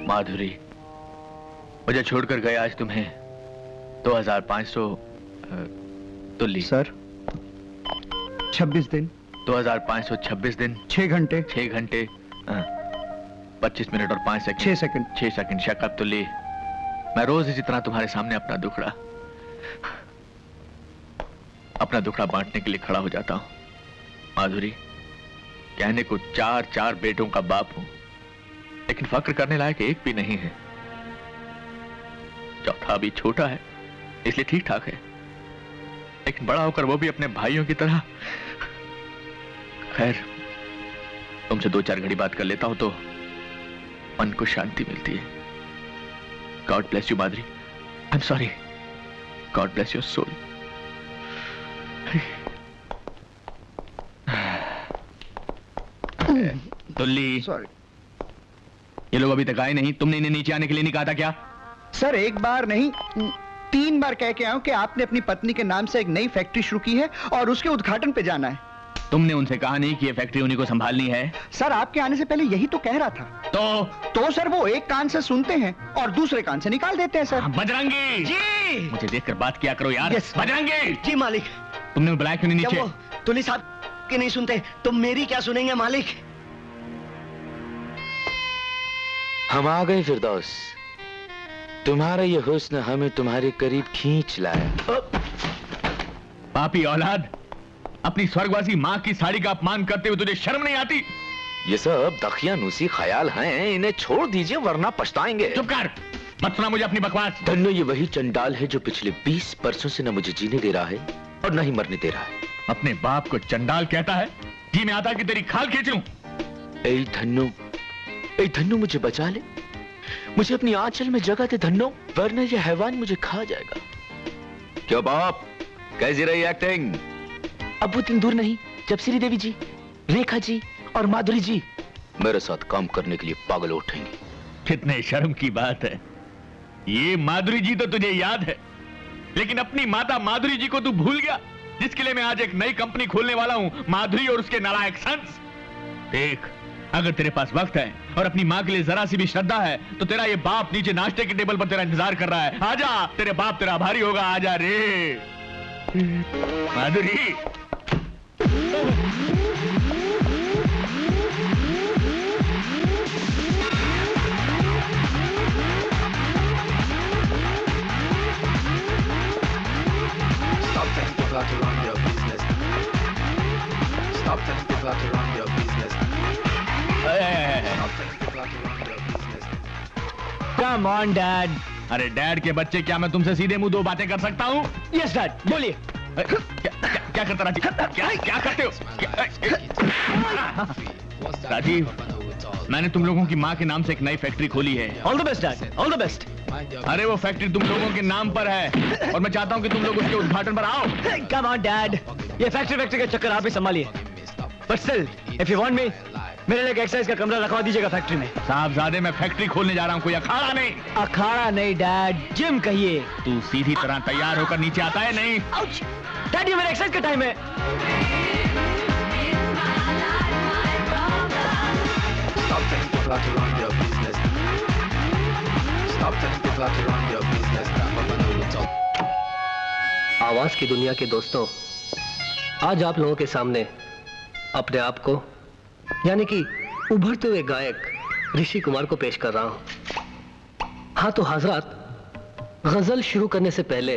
माधुरी, मुझे छोड़कर गए आज तुम्हें 2500 तुल्ली। सर 26 दिन 2526 दिन 6 घंटे 6 घंटे 25 मिनट और 5 सेकंड 6 सेकंड शक्कब तुल्ली, मैं रोज इसी तरह तुम्हारे सामने अपना दुखड़ा बांटने के लिए खड़ा हो जाता हूं। माधुरी, कहने को 4 बेटों का बाप हूं, लेकिन फक्र करने लायक एक भी नहीं है। चौथा अभी छोटा है, इसलिए ठीक ठाक है, लेकिन बड़ा होकर वो भी अपने भाइयों की तरह। खैर, तुमसे 2-4 घड़ी बात कर लेता हूं तो मन को शांति मिलती है। God bless you Madhuri. I am sorry. God bless your soul. Tulli, sorry. ये लोग अभी तक आए नहीं। तुमने इन्हें नीचे आने के लिए नहीं कहा था क्या? सर एक बार नहीं 3 बार कह के आया हूं कि आपने अपनी पत्नी के नाम से एक नई फैक्ट्री शुरू की है और उसके उद्घाटन पे जाना है। तुमने उनसे कहा नहीं कि ये फैक्ट्री उन्हीं को संभालनी है? सर आपके आने से पहले यही तो कह रहा था। तो सर वो एक कान से सुनते हैं और दूसरे कान से निकाल देते हैं सर। बजरंगी जी, मुझे देखकर बात किया करो यार। Yes, बजरंगी जी मालिक। तुमने बुलाया क्यों नहीं नीचे? तुल्ली साहब की नहीं सुनते तो मेरी क्या सुनेंगे मालिक? हम आ गए फिरदौस। तुम्हारा ये हुस्न हमें तुम्हारे करीब खींच लाया। पापी औलाद, अपनी स्वर्गवासी माँ की साड़ी का अपमान करते हुए तुझे शर्म नहीं आती? ये सब दकियानूसी ख्याल हैं, इन्हें छोड़ दीजिए वरना पछताएंगे। चुप कर, मत सुना मुझे अपनी बकवास। धन्नो, ये वही चंडाल है जो पिछले 20 वर्षों से न मुझे जीने दे रहा है और न ही मरने दे रहा है। अपने बाप को चंडाल कहता है? जी मैं आता कि तेरी खाल खींच लूं। ऐ धन्नो मुझे बचा ले, मुझे अपनी आंचल में जगह दे धन्नो, वरना ये हैवान मुझे खा जाएगा। क्यों बाप, कैसी रही एक्टिंग? अब वो दिन दूर नहीं जब श्री देवी जी, रेखा जी और माधुरी जी मेरे साथ काम करने के लिए पागल उठेंगे। कितने शर्म की बात है। ये माधुरी जी तो तुझे याद है, लेकिन अपनी माता माधुरी जी को तू भूल गया, जिसके लिए मैं आज एक नई कंपनी खोलने वाला हूं, माधुरी और उसके नालायक सन्स। देख, अगर तेरे पास वक्त है और अपनी माँ के लिए जरा सी भी श्रद्धा है तो तेरा ये बाप नीचे नाश्ते के टेबल पर तेरा इंतजार कर रहा है। आजा, तेरे बाप तेरा आभारी होगा। आजा रे माधुरी। Stop telling people how to run your business. Stop telling people how to run your business. Stop telling people how to run your business. Come on, Dad. अरे डैड के बच्चे, क्या मैं तुमसे सीधे मुंह 2 बातें कर सकता हूँ? Yes, Dad. बोलिए। क्या करता राजीव? क्या करते हो? राजीव, मैंने तुम लोगों की माँ के नाम से एक नई फैक्ट्री खोली है। All the best, Dad. All the best. अरे वो फैक्ट्री तुम लोगों के नाम पर है और मैं चाहता हूँ कि तुम लोग उसके उद्घाटन पर आओ। Come on, Dad. ये फैक्ट्री का चक्कर आप ही संभालिए। But still, if you want me, मेरे लिए एक एक्सरसाइज का कमरा रखवा दीजिएगा फैक्ट्री में। साहबजादे, मैं फैक्ट्री खोलने जा रहा हूँ, कोई अखाड़ा नहीं। अखाड़ा नहीं डैड, जिम कहिए। तू सीधी तरह तैयार होकर नीचे आता है? नहीं डैड, ये मेरा एक्सरसाइज का टाइम है। Stop telling people how to run your business. Stop telling people how to run your business. Papa know what's up. आवाज की दुनिया के दोस्तों, आज आप लोगों के सामने अपने आप को यानी कि उभरते हुए गायक ऋषि कुमार को पेश कर रहा हूं। हाँ तो हजरात, गजल शुरू करने से पहले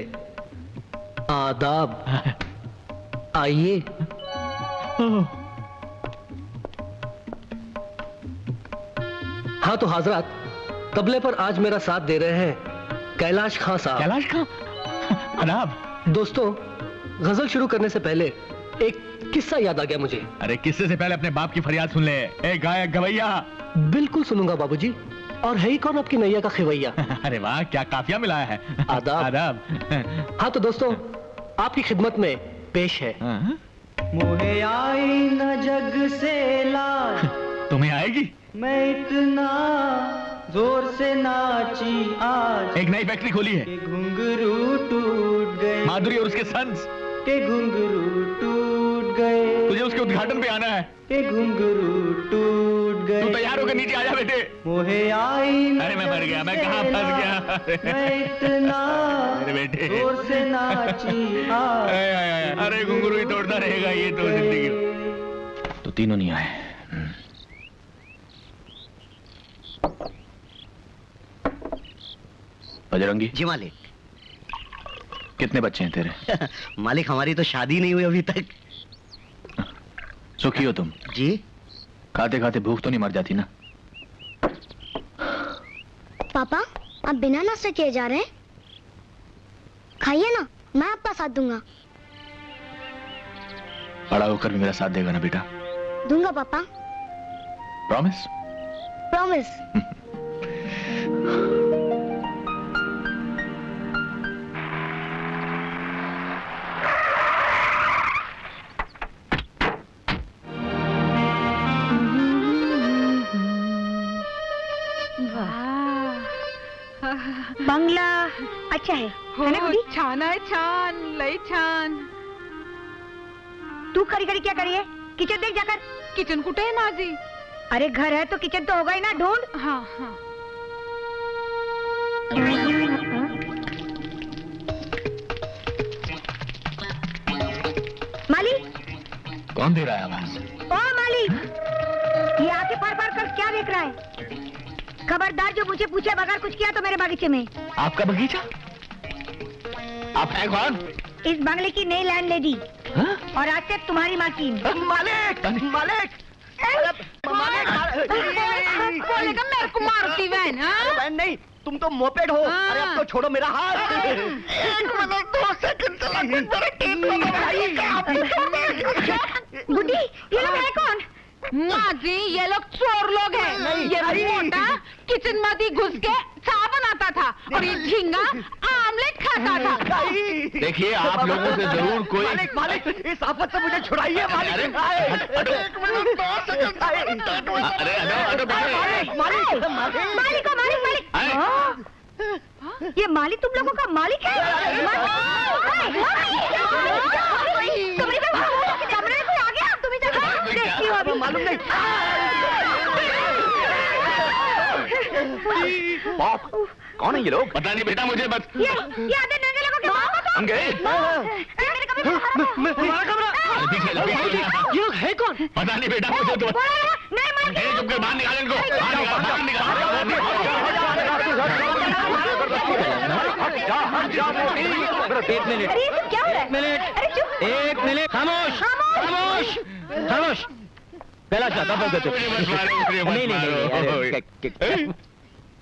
आदाब। आइए। हाँ तो हजरात, तबले पर आज मेरा साथ दे रहे हैं कैलाश खां साहब। कैलाश खां? आदाब। दोस्तों, गजल शुरू करने से पहले एक किस्सा याद आ गया मुझे। अरे किस्से से पहले अपने बाप की फरियाद सुन ले। ए गायक गवैया। बिल्कुल सुनूंगा बाबूजी। और है ही कौन आपकी नैया का खिवैया? अरे वाह, क्या काफिया मिलाया है। आदाब। आदाब। हाँ तो दोस्तों, आपकी खिदमत में पेश है मुझे आई न जग से लाज। तुम्हें आएगी? मैं इतना जोर से नाची आज। एक नई फैक्ट्री खोली है। घुंघरू टूट गए। माधुरी और उसके सन्स के घुंघरू टूट गए, तुझे उसके उद्घाटन पे आना है। ये घुंघरू टूट गए। तू तैयार होकर नीचे आ जा बेटे। मोहे आई अरे मैं मर गया, मैं कहाँ फंस गया। मैं इतना अरे बेटे जोर से नाची हाय। अरे घुंघरू ही तोड़ता रहेगा ये तो जिंदगी। तो तीनों नहीं आए। बजरंगी जी मालिक। कितने बच्चे हैं तेरे? मालिक हमारी तो शादी नहीं हुई अभी तक। सुखी हो तुम? जी। खाते खाते भूख तो नहीं मर जाती ना? पापा आप बिना नाश्ता किए जा रहे हैं? खाइए ना, मैं आपका साथ दूंगा। बड़ा होकर भी मेरा साथ देगा ना बेटा? दूंगा पापा। प्रॉमिस? प्रॉमिस। बंगला अच्छा है ना गुडी? छान आहे, छान, लय छान। तू खरी खरी क्या करी है? किचन देख जाकर। किचन कुठे आहे माझी? अरे घर है तो किचन तो होगा ही ना, ढूंढ। हाँ हाँ। माली। कौन दे रहा है आवाज? ओ माली, ये आके फाड़ फाड़ कर क्या देख रहा है? खबरदार जो मुझे पूछे बगैर कुछ किया तो मेरे बगीचे में। आपका बगीचा? आप हैं कौन? इस बंगले की नई लैंडलेडी और आज से तुम्हारी मालकिन। मालिक मालिक बोलेगा मेरे को मारती वैन। बहन नहीं, तुम तो मोपेड हो। अरे अब तो छोड़ो मेरा हाथ। गुड्डी ये लोग है कौन? माझी ये लोग चोर लोग हैं। ये मोटा किचन में घुस के चाय बनाता था और ये झींगा आमलेट खाता था। देखिए आप लोगों से जरूर कोई मालिक मालिक इस आफत से मुझे छुड़ाइए मालिक। अरे मालिक ये मालिक तुम लोगों का मालिक है? कमरे में कोई आ गया? तुम्हें देखती हो अभी? मालूम नहीं। बाप कौन है ये लोग? पता नहीं बेटा मुझे बस। ये आधे नंगे लोगों के बाप हम गए। मेरे कमरा। ये लोग है कौन? पता नहीं बेटा मुझे तो। नहीं चुप कर बाहर निकाल इनको। एक मिनट। अरे ये क्या हो रहा है? अरे चुप। एक मिनट। खामोश खामोश खामोश। कैलाश नाथ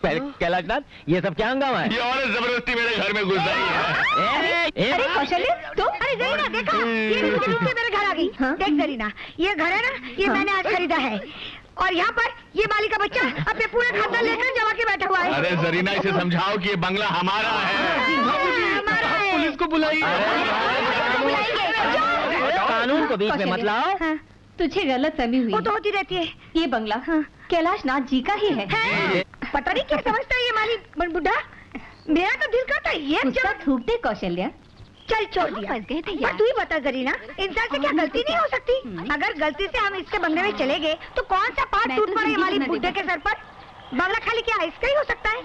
नहीं कैलाश नाथ ये सब क्या हंगामा है? ये औरत जबरदस्ती मेरे घर में घुस आई है। अरे कौशल्य तुम? अरे जरीना देखा, ये नीचे मेरे घर आ गई। देख जरीना, ये घर है ना, ये मैंने आज खरीदा है और यहाँ पर ये माली का बच्चा अपने पूरे खानदान लेकर जमा के बैठा हुआ है। अरे जरीना इसे समझाओ कि ये बंगला हमारा है। पुलिस को बुलाइए। कानून को बीच में मत लाओ। तुझे गलत फहमी हुई। वो तो होती रहती है। ये बंगला कैलाश नाथ जी का ही है। पता नहीं क्या समझता है ये माली बुढ़ा। मेरा तो दिल करता है ये थूक दे कौशल्या। चल छोड़ दिया। पर तू ही बता जरीना, इंसान से क्या गलती नहीं हो सकती? अगर गलती से हम इसके बंगले में चले गए तो कौन सा पार्ट टूट पड़े हमारी बुढ़े के सर पर? बंगला खाली क्या इसका ही हो सकता है?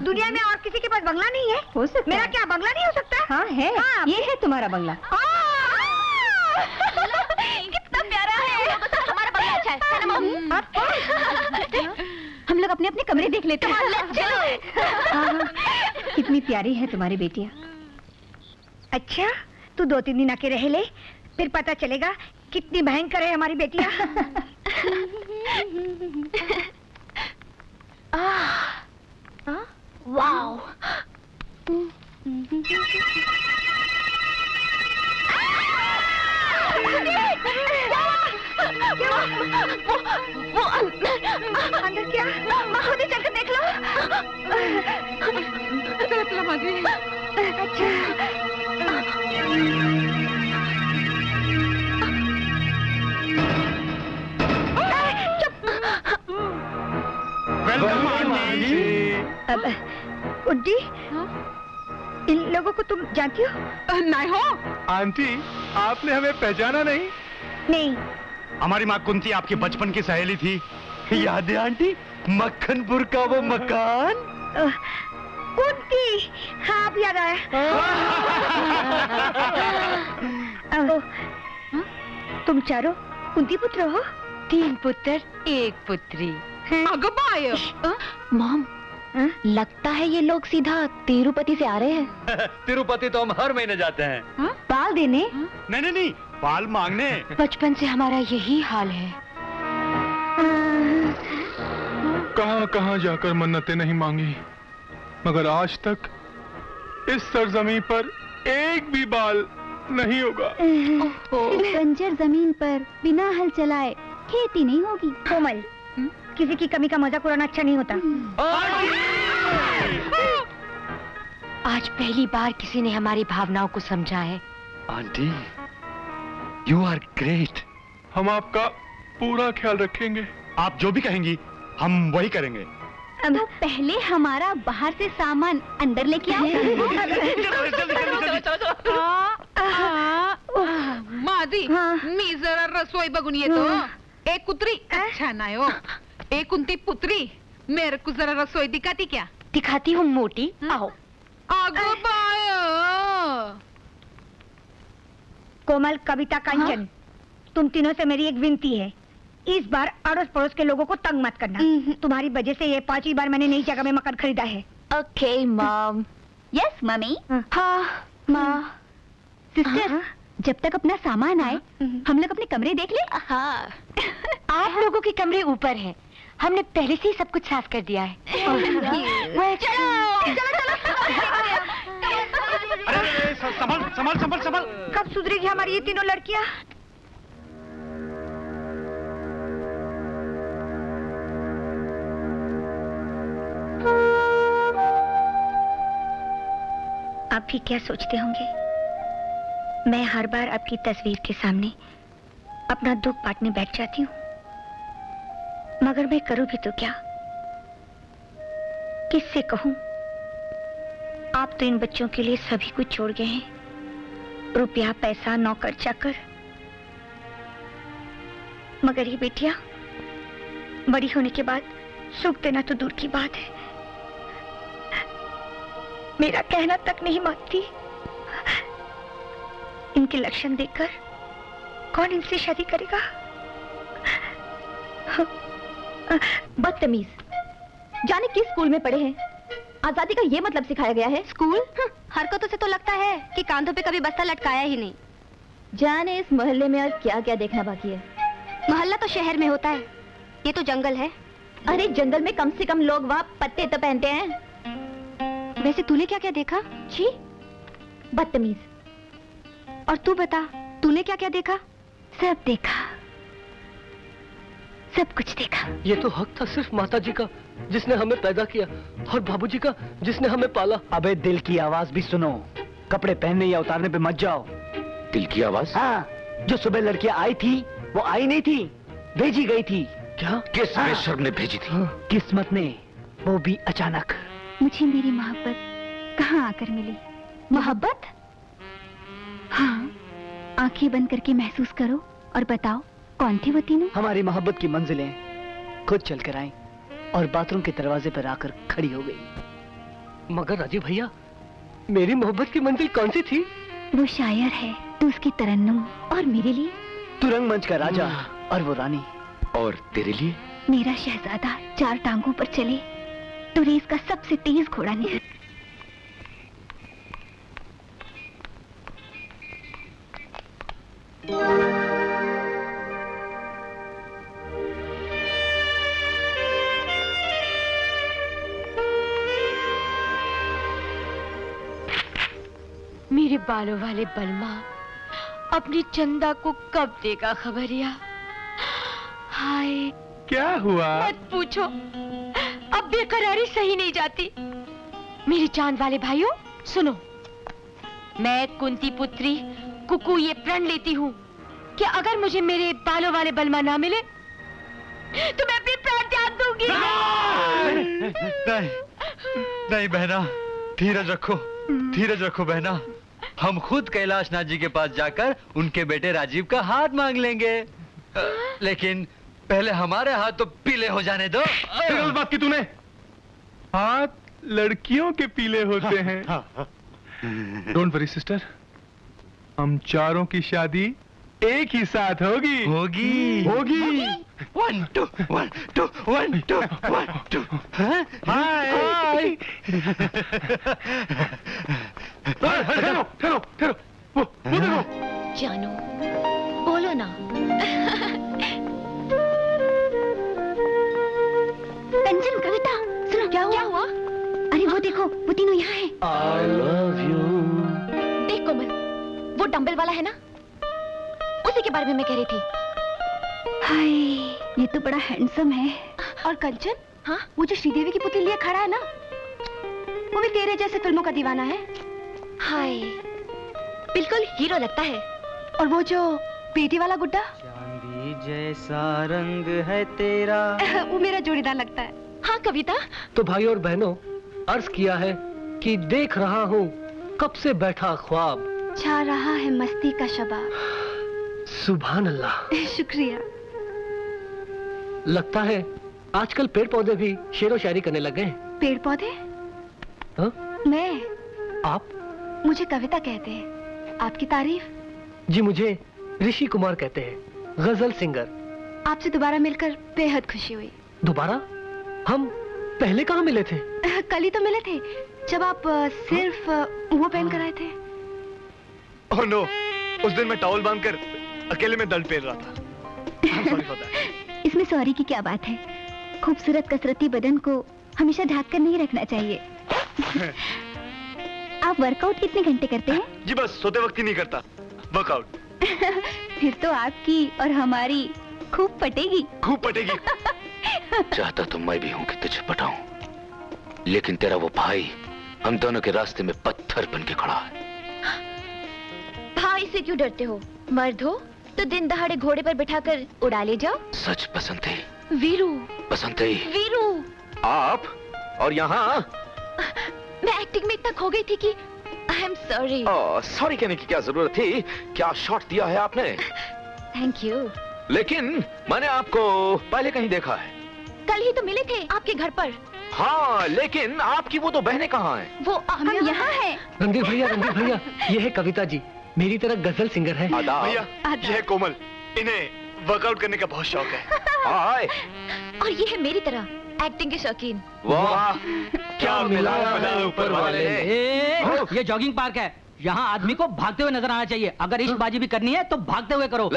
दुनिया में और किसी के पास बंगला नहीं है? हो सकता मेरा क्या बंगला नहीं हो सकता? हाँ है। ये है तुम्हारा बंगला। कितना प्यारा है। हमारा बंगला अच्छा है। हम लोग अपने अपने कमरे देख लेते हैं। कितनी प्यारी है तुम्हारी बेटियाँ। अच्छा तू 2-3 दिन आके रह ले, फिर पता चलेगा कितनी भयंकर है हमारी बेटियाँ। वाओ। वो अंदर क्या? खुद ही चलकर देख लो। चलो माजी। अच्छा उड्डी, इन लोगों को तुम जानती हो? नहीं हो। आंटी आपने हमें पहचाना नहीं? नहीं। हमारी माँ कुंती आपकी बचपन की सहेली थी, याद है आंटी? मक्खनपुर का वो मकान। कुंती, हाँ अब याद आया। तुम चारों कुंती पुत्र हो? 3 पुत्र 1 पुत्री। मॉम, लगता है ये लोग सीधा तिरुपति से आ रहे हैं। तिरुपति तो हम हर महीने जाते हैं। बाल देने? नहीं, बाल मांगने। बचपन से हमारा यही हाल है। कहां कहां जाकर मन्नतें नहीं मांगी, मगर आज तक इस सरजमीन पर एक भी बाल नहीं होगा। बंजर जमीन पर बिना हल चलाए खेती नहीं होगी। कोमल, किसी की कमी का मजाक उड़ाना अच्छा नहीं होता। आज पहली बार किसी ने हमारी भावनाओं को समझा है। Aunty, you are great. हम आपका पूरा ख्याल रखेंगे। आप जो भी कहेंगी हम वही करेंगे। तो पहले हमारा बाहर से सामान अंदर लेके आओ। मादी, मी जरा रसोई बघून येतो। एक कुत्री अच्छा नाही हो, एक कुंती पुत्री, मेरे को जरा रसोई दिखाती क्या? दिखाती हूँ मोटी, आओ। आगो बाय। कोमल, कविता, कांचन, तुम तीनों से मेरी एक विनती है, इस बार अड़ोस पड़ोस के लोगों को तंग मत करना। तुम्हारी वजह से ये 5वीं बार मैंने नई जगह में मकान खरीदा है। Okay mom. Yes mummy. हाँ माँ। सिस्टर, जब तक अपना सामान आए हम लोग अपने कमरे देख ले। हाँ। आप लोगों के कमरे ऊपर हैं। हमने पहले से ही सब कुछ साफ कर दिया है। अरे संभल। कब सुधरेगी हमारी ये तीनों लड़कियां? आप भी क्या सोचते होंगे, मैं हर बार आपकी तस्वीर के सामने अपना दुख बांटने बैठ जाती हूँ, मगर मैं करूँ भी तो क्या, किससे कहूँ? आप तो इन बच्चों के लिए सभी कुछ छोड़ गए हैं, रुपया, पैसा, नौकर चाकर, मगर ये बेटियां बड़ी होने के बाद सुख देना तो दूर की बात है, मेरा कहना तक नहीं मानती। इनके लक्षण देखकर कौन इनसे शादी करेगा? बदतमीज, जाने किस स्कूल में पढ़े हैं? आजादी का ये मतलब सिखाया गया है? स्कूल? हरकतों से तो लगता है कि कांधों पे कभी बस्ता लटकाया ही नहीं। जाने इस मोहल्ले में और क्या क्या देखना बाकी है। मोहल्ला तो शहर में होता है, ये तो जंगल है। अरे जंगल में कम से कम लोग वहाँ पत्ते तो पहनते हैं। वैसे तूने क्या क्या देखा? छी, बदतमीज। और तू बता, तूने क्या क्या देखा? सब देखा, सब कुछ देखा। ये तो हक था सिर्फ माता जी का जिसने हमें पैदा किया, और बाबूजी का जिसने हमें पाला। अबे दिल की आवाज भी सुनो, कपड़े पहनने या उतारने पे मत जाओ। दिल की आवाज? हाँ, जो सुबह लड़कियां आई थी वो आई नहीं थी, भेजी गई थी। क्या? किस बेशर्म ने भेजी थी? किस्मत ने, वो भी अचानक। मुझे मेरी मोहब्बत कहाँ आकर मिली? मोहब्बत? हाँ, आंखें बंद करके महसूस करो और बताओ कौन थी वो तीनों? हमारी मोहब्बत की मंजिलें खुद चलकर आई और बाथरूम के दरवाजे पर आकर खड़ी हो गई। मगर राजीव भैया, मेरी मोहब्बत की मंजिल कौन सी थी? वो शायर है तो उसकी तरन्नुम, और मेरे लिए तू रंगमंच का राजा और वो रानी। और तेरे लिए? मेरा शहजादा 4 टांगों पर चले तो रेस का सबसे तेज घोड़ा नहीं। मेरे बालों वाले बलमा अपनी चंदा को कब देगा खबरिया? हाय, क्या हुआ? मत पूछो, अब बेकरारी सही नहीं जाती। मेरे चांद वाले भाइयों सुनो, मैं कुंती पुत्री कुकू ये प्रण लेती हूँ कि अगर मुझे मेरे बालों वाले बलमा ना मिले तो मैं अपने प्राण त्याग दूंगी। नहीं बहना, धीरज रखो बहना। हम खुद कैलाश नाथ जी के पास जाकर उनके बेटे राजीव का हाथ मांग लेंगे। लेकिन पहले हमारे हाथ तो पीले हो जाने दो। फिर उस बात की तूने? हाथ लड़कियों के पीले होते हैं। डोंट वरी सिस्टर, हम चारों की शादी एक ही साथ होगी। होगी होगी। 1 2 1 2 1 2 1 2। हाय। ठहरो ठहरो ठहरो, वो देखो। जानू बोलो ना। कंचन, कविता, सुनो क्या हुआ? अरे वो देखो, वो तीनों यहाँ हैं। I love you। देख कोमल, वो डंबल वाला है ना, उसी के बारे में मैं कह रही थी। हाय, ये तो बड़ा हैंडसम है। और कंचन, हाँ, वो जो श्रीदेवी की पुतली लिए खड़ा है ना, वो भी तेरे जैसे फिल्मों का दीवाना है। हाय, बिल्कुल हीरो लगता है। और वो जो पेटी वाला गुड्डा, चांदी जैसा रंग है तेरा, वो मेरा जोड़ीदार लगता है। हाँ कविता। तो भाई और बहनों, अर्ज किया है कि देख रहा हूँ कब से बैठा ख्वाब, छा रहा है मस्ती का शबाब। सुभान अल्लाह। शुक्रिया। लगता है आजकल पेड़ पौधे भी शेरो शायरी करने लग गए। पेड़ पौधे? हाँ? मैं? आप? मुझे कविता कहते हैं। आपकी तारीफ? जी मुझे ऋषि कुमार कहते हैं, गजल सिंगर। आपसे दोबारा मिलकर बेहद खुशी हुई। दोबारा? हम पहले कहाँ मिले थे? कल ही तो मिले थे, जब आप सिर्फ वो पहन कर आए थे। ओह नो, उस दिन मैं टॉवल बांधकर अकेले में दर्द पेल रहा था। Sorry for that। इसमें सॉरी की क्या बात है? खूबसूरत कसरती बदन को हमेशा ढक कर नहीं रखना चाहिए। आप वर्कआउट कितने घंटे करते हैं? जी बस सोते वक्त ही नहीं करता वर्कआउट। फिर तो आपकी और हमारी खूब पटेगी। खूब पटेगी। चाहता तो मैं भी हूं कि तुझे पटाऊं, लेकिन तेरा वो भाई हम दोनों के रास्ते में पत्थर बन के खड़ा है। भाई से क्यों डरते हो? मर्द हो तो दिन दहाड़े घोड़े पर बिठाकर उड़ा ले जाओ। सच बसंती। वीरू। बसंती। वीरू। आप और यहाँ? मैं एक्टिंग में इतना खो गई थी कि आई एम सॉरी। सॉरी कहने की क्या जरूरत थी? क्या शॉट दिया है आपने? Thank you. लेकिन मैंने आपको पहले कहीं देखा है। कल ही तो मिले थे आपके घर पर। हाँ, लेकिन आपकी वो दो बहनें कहाँ हैं? वो हम यहाँ हैं। रणधीर भैया, ये है कविता जी, मेरी तरह गजल सिंगर है। भैया, ये है कोमल, इन्हें वर्कआउट करने का बहुत शौक है। हाय। और ये है मेरी तरह एक्टिंग के शौकीन। वाह, क्या मिलाया ऊपर वाले ने। ये जॉगिंग पार्क है, यहाँ आदमी को भागते हुए नजर आना चाहिए। अगर इश्कबाजी भी करनी है तो भागते हुए करो।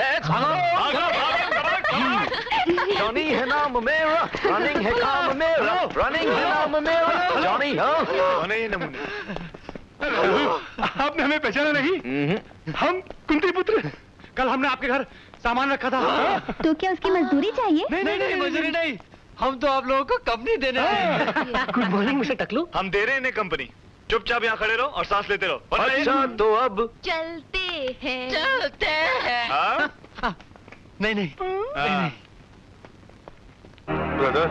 जॉनी है नाम मेरा, रनिंग है काम मेरा, रनिंग है नाम मेरा, जॉनी। आपने हमें पहचाना नहीं? हम कुंती पुत्र। कल हमने आपके घर सामान रखा था। तो क्या उसकी मजदूरी चाहिए? नहीं, मजदूरी नहीं, हम तो आप लोगों को कंपनी देने आए। गुड मॉर्निंग मिस्टर टकलू। हम दे रहे हैं इन्हें कंपनी। चुपचाप यहाँ खड़े रहो और सांस लेते रहो। अच्छा तो अब चलते हैं। नहीं। ब्रदर,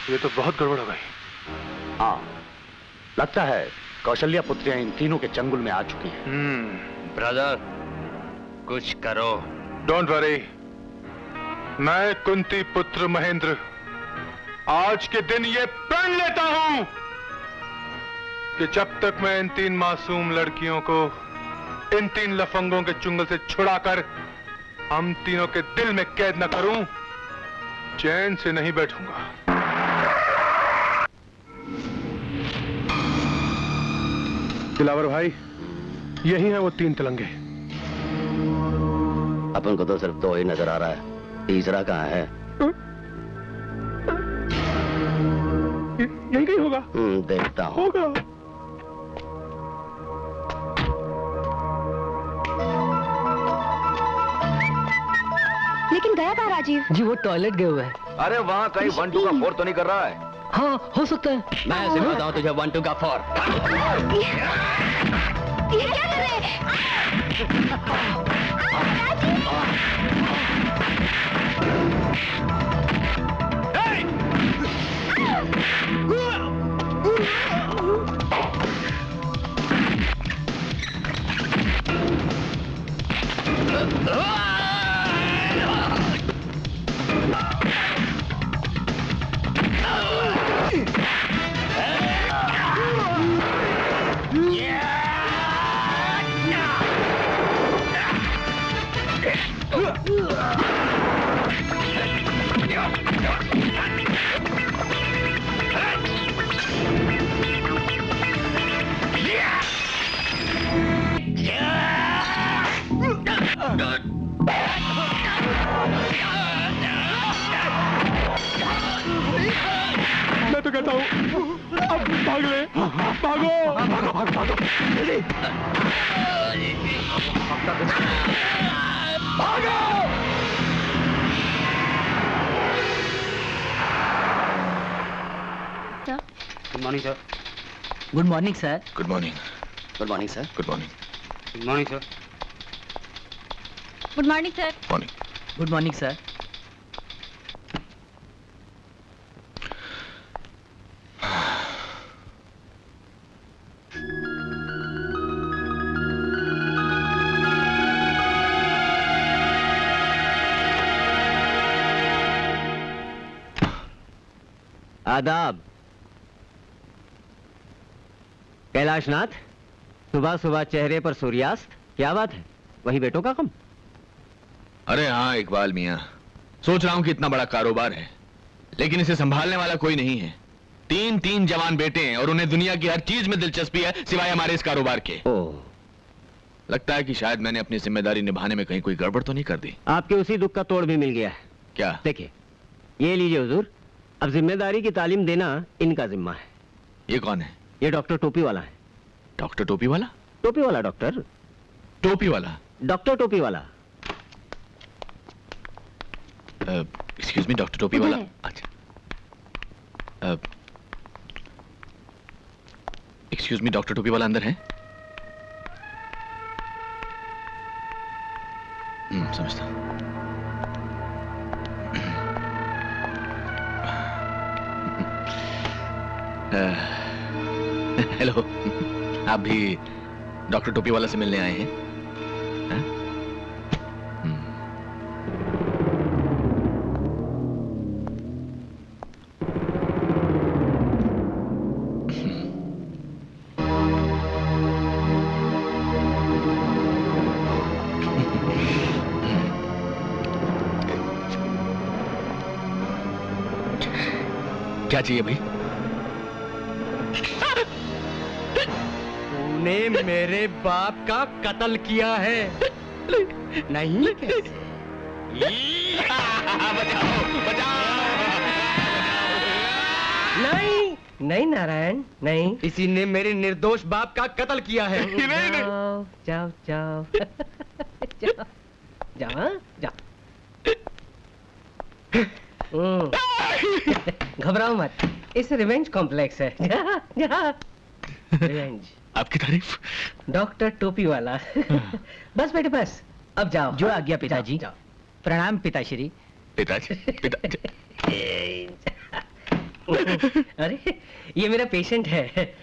ये तो बहुत गड़बड़ हो गई। हाँ, लगता है कौशल्या पुत्रियां इन तीनों के चंगुल में आ चुकी हैं। ब्रदर, कुछ करो। डोंट वरी, मैं कुंती पुत्र महेंद्र आज के दिन ये प्रण लेता हूं कि जब तक मैं इन तीन मासूम लड़कियों को इन तीन लफंगों के चुंगल से छुड़ाकर हम तीनों के दिल में कैद न करूं, चैन से नहीं बैठूंगा। दिलावर भाई, यही है वो तीन तिलंगे। अपन को तो सिर्फ दो ही नजर आ रहा है, तीसरा कहाँ है? यही कहीं होगा। देखता हूँ। होगा। लेकिन गया कहाँ राजीव? जी वो टॉयलेट गए हुए हैं। अरे वहाँ कहीं 1 2 का 4 तो नहीं कर रहा है? हाँ, हो सकता है। मैं सिखाता हूँ तुझे 1 2 का 4। ये क्या कर रहे हैं? कहता हूँ, अब भाग ले, भागो, भागो, भागो, भागो, जल्दी, भागो। Good morning sir. Good morning sir. Good morning. Good morning sir. Good morning. Good morning sir. Good morning sir. Morning. Good morning sir. आदाब। कैलाशनाथ, सुबह सुबह चेहरे पर सूर्यास्त, क्या बात है? वही बेटों का कम? अरे हाँ इकबाल मियाँ, सोच रहा हूँ कि इतना बड़ा कारोबार है लेकिन इसे संभालने वाला कोई नहीं है। तीन जवान बेटे हैं और उन्हें दुनिया की हर चीज में दिलचस्पी है सिवाय हमारे इस कारोबार के। लगता है कि शायद मैंने अपनी जिम्मेदारी निभाने में कहीं कोई गड़बड़ तो नहीं कर दी। आपके उसी दुख का तोड़ भी मिल गया है। क्या? देखिए, ये लीजिए हुजूर, अब जिम्मेदारी की तालीम देना इनका जिम्मा है। ये कौन है? ये डॉक्टर टोपी वाला है। डॉक्टर टोपी वाला? टोपी वाला डॉक्टर। टोपी वाला? डॉक्टर टोपी वाला। एक्सक्यूज मी, डॉक्टर टोपी वाला? अच्छा। एक्सक्यूज मी, डॉक्टर टोपी वाला अंदर है? समझता। हेलो, आप भी डॉक्टर टोपी वाला से मिलने आए हैं? क्या चाहिए भाई? तूने मेरे बाप का कत्ल किया है। नहीं कैसे? नहीं नहीं नारायण, नहीं, इसी ने मेरे निर्दोष बाप का कत्ल किया है। जाओ जाओ जाओ जाओ जाओ जाओ। घबराओ मत, इसे रिवेंज कॉम्प्लेक्स है। जा, जा। रिवेंज। आपकी तारीफ। डॉक्टर टोपी वाला। बस बेटे बस, अब जाओ। जो आज्ञा पिताजी। प्रणाम पिताश्री। पिताजी, पिताजी। अरे ये मेरा पेशेंट है,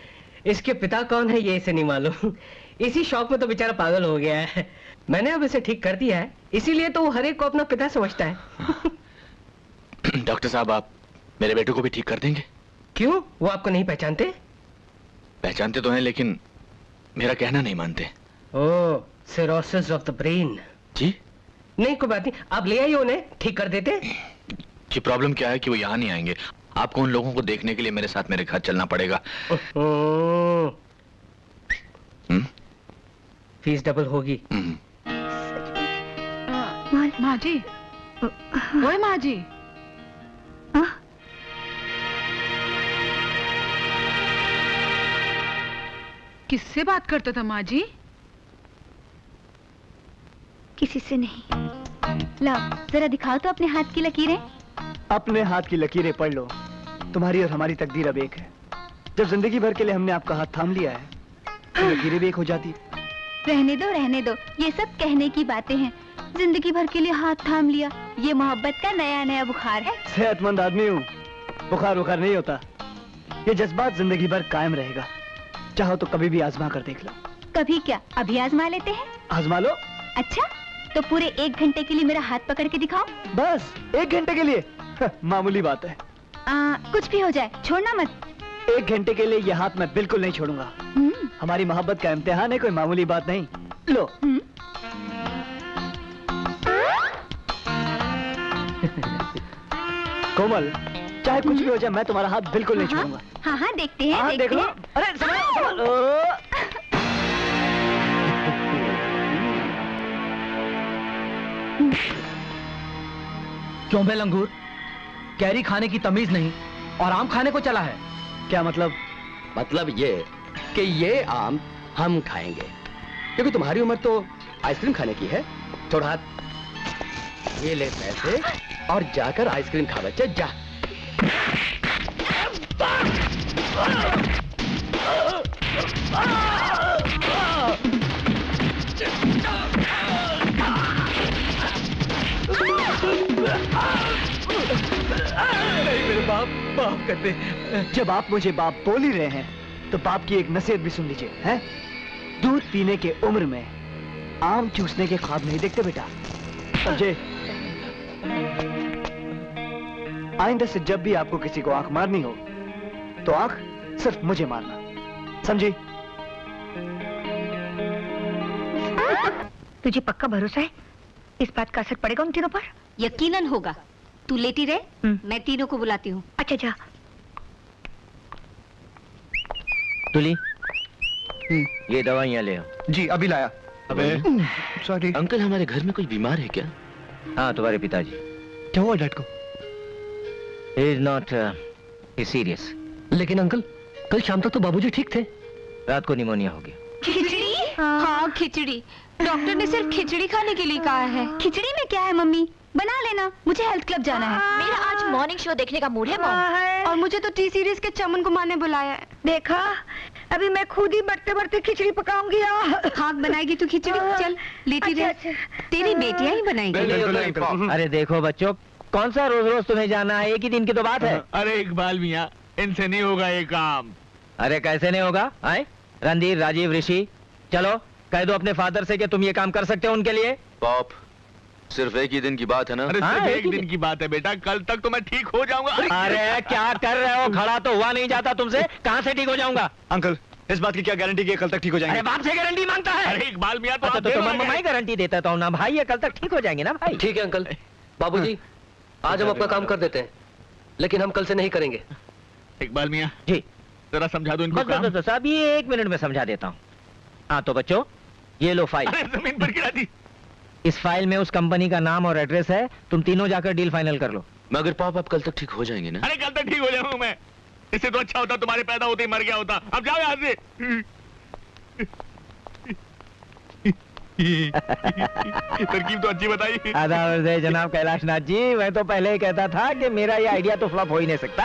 इसके पिता कौन है ये इसे नहीं मालूम। इसी शौक में तो बेचारा पागल हो गया है। मैंने अब इसे ठीक कर दिया है, इसीलिए तो वो हर एक को अपना पिता समझता है। डॉक्टर साहब, आप मेरे बेटे को भी ठीक कर देंगे? क्यों, वो आपको नहीं पहचानते? पहचानते तो हैं लेकिन मेरा कहना नहीं मानते। ओह, सिरोसिस ऑफ द ब्रेन। जी? नहीं कोई बात नहीं, आप ले आइए उन्हें, ठीक कर देते। कि प्रॉब्लम क्या है कि वो यहाँ नहीं आएंगे। आपको उन लोगों को देखने के लिए मेरे साथ मेरे घर चलना पड़ेगा। फीस डबल होगी। माँ जी, ओए माँ जी, किससे बात करता था माँ जी? किसी से नहीं। लाओ जरा दिखाओ तो अपने हाथ की लकीरें। अपने हाथ की लकीरें पढ़ लो, तुम्हारी और हमारी तकदीर अब एक है। जब जिंदगी भर के लिए हमने आपका हाथ थाम लिया है तो लकीरें भी एक हो जाती। रहने दो, ये सब कहने की बातें हैं। जिंदगी भर के लिए हाथ थाम लिया, ये मोहब्बत का नया नया बुखार है। सेहतमंद आदमी हूँ, बुखार नहीं होता। ये जज्बात जिंदगी भर कायम रहेगा। चाहो तो कभी भी आजमा कर देख लो। कभी क्या, अभी आजमा लेते हैं। आजमा लो। अच्छा, तो पूरे 1 घंटे के लिए मेरा हाथ पकड़ के दिखाओ। बस 1 घंटे के लिए? मामूली बात है। कुछ भी हो जाए, छोड़ना मत। 1 घंटे के लिए ये हाथ मैं बिल्कुल नहीं छोड़ूंगा। हमारी मोहब्बत का इम्तिहान है, कोई मामूली बात नहीं। लो। कोमल, चाहे कुछ भी हो जाए मैं तुम्हारा हाथ बिल्कुल नहीं छोड़ूंगा। हाँ हाँ, देखते हैं। हाँ, देख लो। अरे क्यों बे लंगूर, कैरी खाने की तमीज नहीं, और आम खाने को चला है। क्या मतलब? मतलब ये कि ये आम हम खाएंगे, क्योंकि तुम्हारी उम्र तो आइसक्रीम खाने की है। थोड़ा हाथ ये ले पैसे और जाकर आइसक्रीम खा बच्चे, जा। नहीं मेरे बाप, माफ कर दे। जब आप मुझे बाप बोल ही रहे हैं तो बाप की एक नसीहत भी सुन लीजिए, हैं? दूध पीने के उम्र में आम चूसने के ख्वाब नहीं देखते बेटा, समझे? आइंदा से जब भी आपको किसी को आंख मारनी हो तो आंख सिर्फ मुझे मारना, समझी? तुझे पक्का भरोसा है इस बात का असर पड़ेगा उन तीनों पर? यकीनन होगा। तू लेटी रहे, मैं तीनों को बुलाती हूँ। अच्छा जा। तुली, ये दवाइयाँ ले आओ। जी अभी लाया। अबे सॉरी अंकल, हमारे घर में कोई बीमार है क्या? हाँ, तुम्हारे पिताजी। क्या हुआ डैड को? He is not serious. लेकिन अंकल, कल शाम तक तो बाबूजी ठीक थे। रात को निमोनिया हो गया। खिचड़ी? हाँ खिचड़ी। डॉक्टर ने सिर्फ खिचड़ी खाने के लिए कहा है। खिचड़ी में क्या है मम्मी, बना लेना। मुझे हेल्थ क्लब जाना है। मेरा आज मॉर्निंग शो देखने का मूड है मॉम। और मुझे तो टी सीरीज के चमन कुमार ने बुलाया है। देखा, अभी मैं खुद ही बढ़ते बढ़ते खिचड़ी पकाऊंगी। हाँ बनाएगी तू खिचड़ी? चल लेती रह। तेरी बेटियां ही बनाएंगी। अरे देखो बच्चों, कौन सा रोज रोज तुम्हें जाना है? एक ही दिन की तो बात है। अरे इकबाल मियाँ, इनसे नहीं होगा ये काम। अरे कैसे नहीं होगा? आए रणधीर, राजीव, ऋषि, चलो कह दो अपने फादर से कि तुम ये काम कर सकते हो उनके लिए। पाप, सिर्फ एक ही दिन की बात है ना? अरे सिर्फ एक दिन की बात है बेटा, कल तक तो मैं ठीक हो जाऊंगा। अरे क्या कर रहे हो? खड़ा तो हुआ नहीं जाता तुमसे, कहाँ से ठीक हो जाऊंगा? अंकल, इस बात की क्या गारंटी कि कल तक ठीक हो जाएंगे? अरे बाप से गारंटी मांगता है? अरे इकबाल मियाँ तो अच्छा, तो मैं गारंटी देता हूँ ना भाई, ये कल तक ठीक हो जाएंगे ना भाई? ठीक है अंकल। बाबूजी, आज हम अपना काम कर देते हैं, लेकिन हम कल से नहीं करेंगे। इकबाल मियाँ जी, जरा समझा दो इनको काम। बस अभी 1 मिनट में समझा देता हूँ। हाँ तो बच्चों, ये लो फाइल। अरे जमीन पर गिरा दी। इस फाइल में उस कंपनी का नाम और एड्रेस है, तुम तीनों जाकर डील फाइनल कर लो। मगर पाप, आप कल तक ठीक हो जाएंगे ना? अरे कल तक ठीक हो जाऊंगा मैं। इससे तो अच्छा होता तुम्हारे पैदा होते ही मर गया होता। अब जाओ यहाँ से। तरकीब तो अच्छी बताई। आदाब जनाब कैलाश नाथ जी, मैं तो पहले ही कहता था कि मेरा ये आइडिया तो फ्लॉप हो ही नहीं सकता।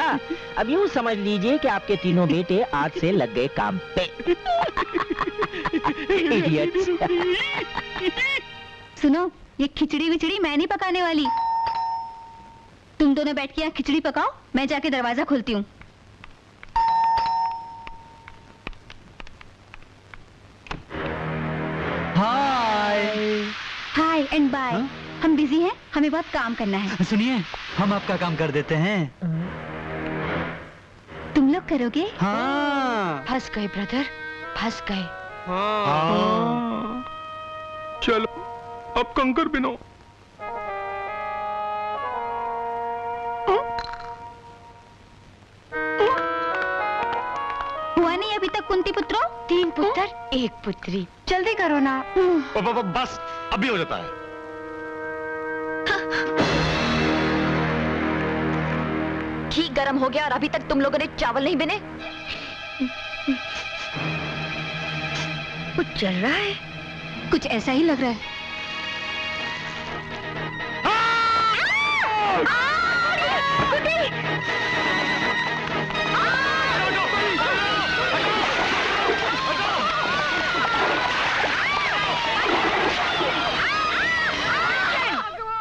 अब यूँ समझ लीजिए कि आपके तीनों बेटे आज से लग गए काम पे। Idiots। सुनो, ये खिचड़ी विचड़ी मैं नहीं पकाने वाली। तुम दोनों बैठ के यहाँ खिचड़ी पकाओ, मैं जाके दरवाजा खोलती हूँ। हाय एंड बाय। हम बिजी हैं, हमें बहुत काम करना है। सुनिए, हम आपका काम कर देते हैं। तुम लोग करोगे? हाँ। फंस गए ब्रदर, फंस गए। चलो अब कंकर बिनो। हुआ नहीं अभी तक कुंती पुत्रों? 3 पुत्र 1 पुत्री। जल्दी करो ना। बस अभी हो जाता है। घी गर्म हो गया और अभी तक तुम लोगों ने चावल नहीं बने। कुछ चल रहा है। कुछ ऐसा ही लग रहा है।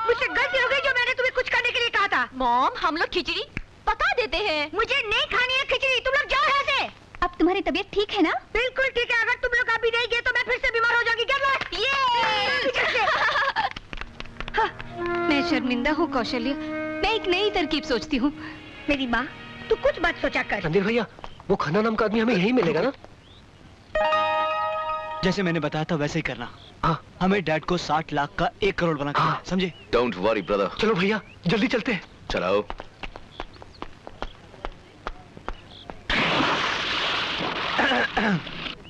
मुझसे गलती हो गई जो मैंने तुम्हें कुछ करने के लिए कहा था। मॉम, हम लोग खिचड़ी पका देते हैं। मुझे नहीं खानी है खिचड़ी, तुम लोग जाओ यहाँ से। अब तुम्हारी तबीयत ठीक है ना? बिल्कुल ठीक है। अगर तुम लोग अभी नहीं गए तो मैं फिर से बीमार हो जाऊंगी। मैं शर्मिंदा हूँ कौशल्य, मैं एक नई तरकीब सोचती हूँ। मेरी माँ, तू कुछ बात सोचा कर। रणधीर भैया, वो खन्ना नाम का आदमी हमें यही मिलेगा ना? जैसे मैंने बताया था वैसे ही करना। हाँ, हमें डैड को 60 लाख का 1 करोड़ बना करना, समझे? Don't worry brother. चलो भैया, जल्दी चलते हैं। चलाओ।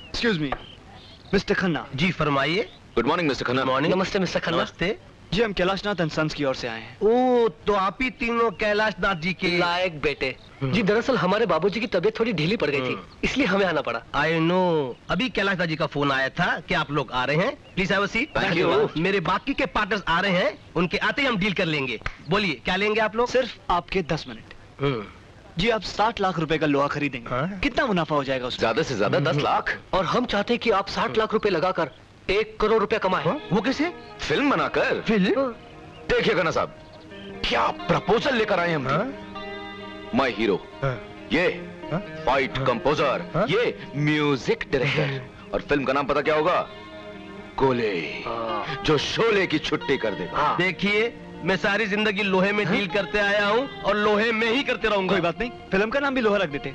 Excuse me, mister Khanna. जी फरमाइए। Good morning mister Khanna. Morning. नमस्ते मिस्टर खन्ना। नमस्ते। जी हम कैलाशनाथ एंड सन्स की ओर से आए हैं। ओ, तो आप ही तीनों कैलाशनाथ जी के लायक बेटे। जी दरअसल हमारे बाबूजी की तबीयत थोड़ी ढीली पड़ गई थी, इसलिए हमें आना पड़ा। आई नो, अभी कैलाशनाथ जी का फोन आया था कि आप लोग आ रहे हैं। Please have a seat. Thank you। मेरे बाकी के पार्टनर्स आ रहे हैं, उनके आते ही हम डील कर लेंगे। बोलिए क्या लेंगे आप लोग? सिर्फ आपके 10 मिनट। जी आप 60 लाख रुपए का लोहा खरीदेंगे, कितना मुनाफा हो जाएगा उसमें? ज्यादा से ज्यादा 10 लाख। और हम चाहते हैं कि आप 60 लाख रुपए लगाकर 1 करोड़ रुपए कमाएं। वो कैसे? फिल्म बनाकर। फिल्म? देखिएगा ना साहब, क्या प्रपोजल लेकर आए हम। माय हीरो, ये फाइट कंपोजर, ये म्यूजिक डायरेक्टर, और फिल्म का नाम पता क्या होगा? कोले, जो शोले की छुट्टी कर देगा। देखिए, मैं सारी जिंदगी लोहे में डील करते आया हूँ और लोहे में ही करते रहूंगा। कोई बात नहीं, फिल्म का नाम भी लोहा रख देते।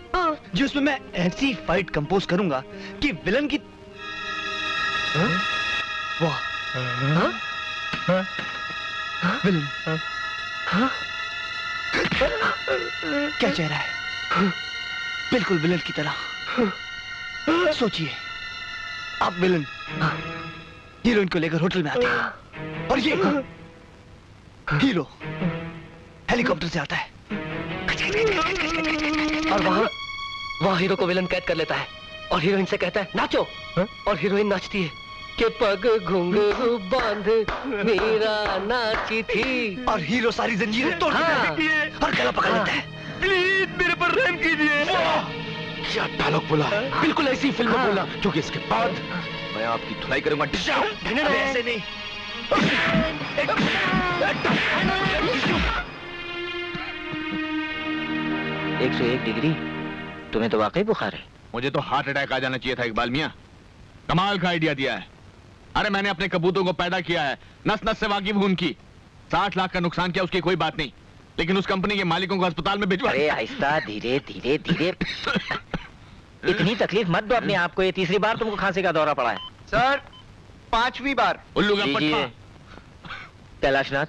जी उसमें मैं ऐसी फाइट कंपोज करूंगा कि विलन की वाह विलन क्या चेहरा है, बिल्कुल विलन की तरह। सोचिए, आप विलन हीरोइन को लेकर होटल में आते हैं और ये हीरो हेलीकॉप्टर से आता है और वहाँ हीरो को विलन कैद कर लेता है और हीरोइन से कहता है नाचो, और हीरोइन नाचती है कि पग घुंघरू बांध मेरा नाची थी, और हीरो सारी जंजीरें तोड़ देती है और गला पकड़ लेता है। प्लीज मेरे पर रहम कीजिए। क्या डायलॉग बोला, बिल्कुल ऐसी फिल्म बोला, क्योंकि इसके बाद मैं आपकी धुलाई करूंगा। ऐसे नहीं। 101 डिग्री, तुम्हें तो वाकई बुखार है। मुझे तो हार्ट अटैक आ जाना चाहिए था इकबाल मियां। कमाल का आइडिया दिया है। अरे मैंने अपने कबूतरों को पैदा किया है, नस नस से वाकिफ हूं उनकी। 60 लाख का नुकसान किया उसकी कोई बात नहीं, लेकिन उस कंपनी के मालिकों को अस्पताल में भिजवा। अरे आहिस्ता, धीरे धीरे धीरे। इतनी तकलीफ मत दो अपने आप को, ये तीसरी बार तुमको खांसी का दौरा पड़ा है। सर 5वीं बार। उल्लू का पट्टा। कैलाशनाथ,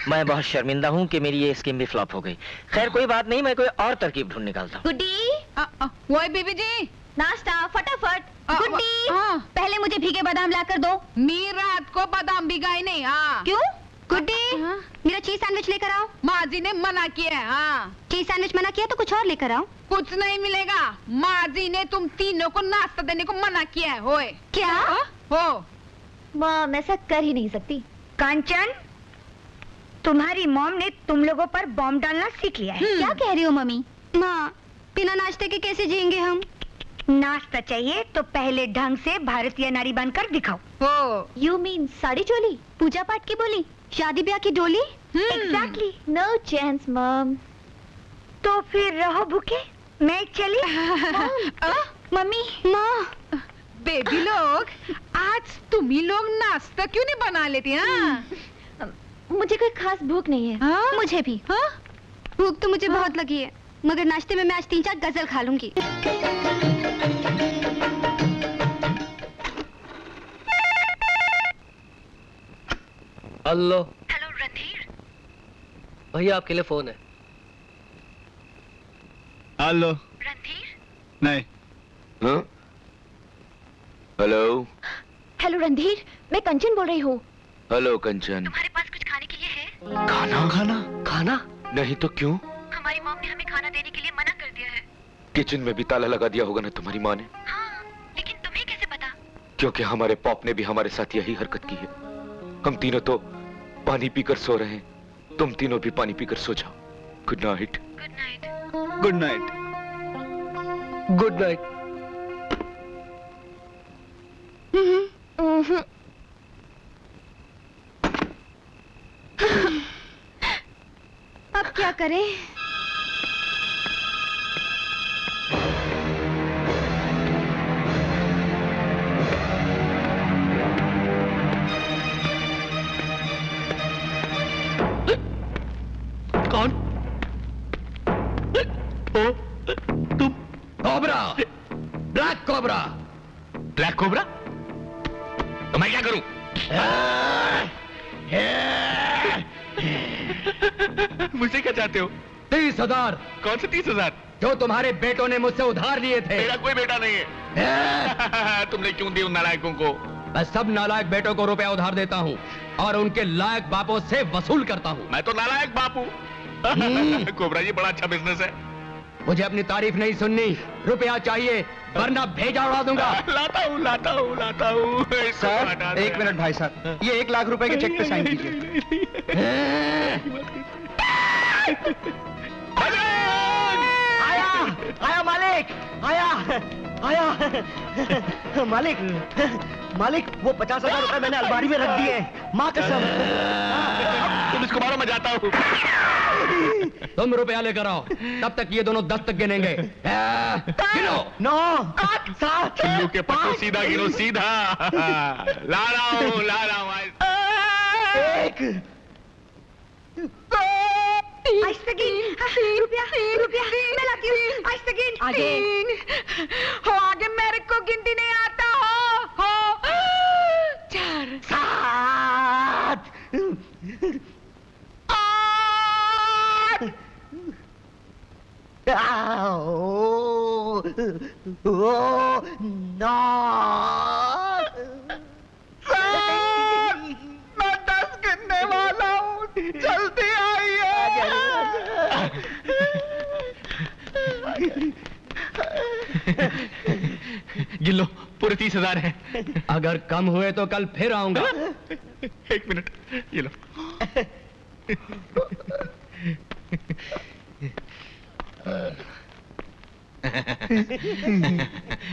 मैं बहुत शर्मिंदा हूँ कि मेरी ये स्कीम भी फ्लॉप हो गई। खैर कोई बात नहीं, मैं कोई और तरकीब ढूंढ निकालता हूँ। गुड्डी, वो बीबी जी, नाश्ता फटाफट। गुड्डी, पहले मुझे भीगे बादाम लाकर दो। मी रात को बादाम भिगाई नहीं। हाँ क्यों? गुड्डी, मेरा चीज सैंडविच लेकर आओ। माँ जी ने मना किया है। हाँ, चीज सैंडविच मना किया तो कुछ और लेकर आओ। कुछ नहीं मिलेगा, माँ जी ने तुम तीनों को नाश्ता देने को मना किया है। होए क्या? हो मॉम ऐसा कर ही नहीं सकती। कांचन, तुम्हारी मॉम ने तुम लोगों पर बॉम्ब डालना सीख लिया है। क्या कह रही हो मम्मी? माँ, बिना नाश्ते के कैसे जिएंगे हम? नाश्ता चाहिए तो पहले ढंग से भारतीय नारी बनकर दिखाओ। हो यू मीन साड़ी चोली, पूजा पाठ की बोली, शादी ब्याह की डोली? Exactly, no chance mom. तो फिर रहो भूखे, मैं चली। मम्मी, माँ, बेबी लोग, आज तुम ही लोग नाश्ता क्यों नहीं बना लेती? हाँ, मुझे कोई खास भूख नहीं है। हाँ? मुझे भी। हाँ? भूख तो मुझे बहुत लगी है, मगर नाश्ते में मैं आज 3-4 गजल खा लूंगी। हेलो। हेलो रणधीर। भैया आपके लिए फोन है। हेलो रणधीर। नहीं। हाँ? हेलो। हेलो रणधीर, मैं कंचन बोल रही हूँ। हेलो कंचन। तुम्हारे पास कुछ खाने के लिए है? खाना? खाना? नहीं तो क्यों? हमारी मॉम ने हमें खाना देने के लिए मना कर दिया है। किचन में भी ताला लगा दिया होगा ना तुम्हारी माँ ने? हाँ, लेकिन तुम्हें कैसे पता? क्योंकि हमारे पॉप ने भी हमारे साथ यही हरकत की है। हम तीनों तो पानी पीकर सो रहे हैं, तुम तीनों भी पानी पीकर सो जाओ। Good night. Good night. Good night. Good night. अब क्या करें? कौन? तुम? Cobra, black cobra. Black cobra? तो मैं क्या करूं? मुझसे क्या चाहते हो? 30,000। कौन से 30,000? जो तुम्हारे बेटों ने मुझसे उधार लिए थे। मेरा कोई बेटा नहीं है। तुमने क्यों दिए उन नालायकों को? मैं सब नालायक बेटों को रुपया उधार देता हूँ। और उनके लायक बापों से वसूल करता हूँ। मैं तो नालायक बापू। कोबरा जी बड़ा अच्छा बिजनेस है। मुझे अपनी तारीफ नहीं सुननी, रुपया चाहिए वरना भेजा उड़ा दूंगा। लाता हूँ लाता हूँ लाता हूँ। सर 1 मिनट भाई साहब, ये 1 लाख रुपए के चेक पे साइन कीजिए। आया मालिक, आया मालिक वो 50,000 रुपए मैंने अलमारी में रख दिए, माँ कसम। तुम इसको मारो, मैं जाता हूँ। तुम रुपया लेकर आओ, तब तक ये दोनों 10 तक गिनेंगे। गिनो। 9 8 7 चुल्लू के पत्तों सीधा गिनो, सीधा। ला रहा हूँ। 1 रुपया मैं लाती हूँ। आगे मेरे को गिनती नहीं आता हो। 4 7 8 9 मैं 10 गिनने वाला हूँ, जल्दी आइए। गिन लो, पूरे 30,000 है। अगर कम हुए तो कल फिर आऊंगा। 1 मिनट, ये लो।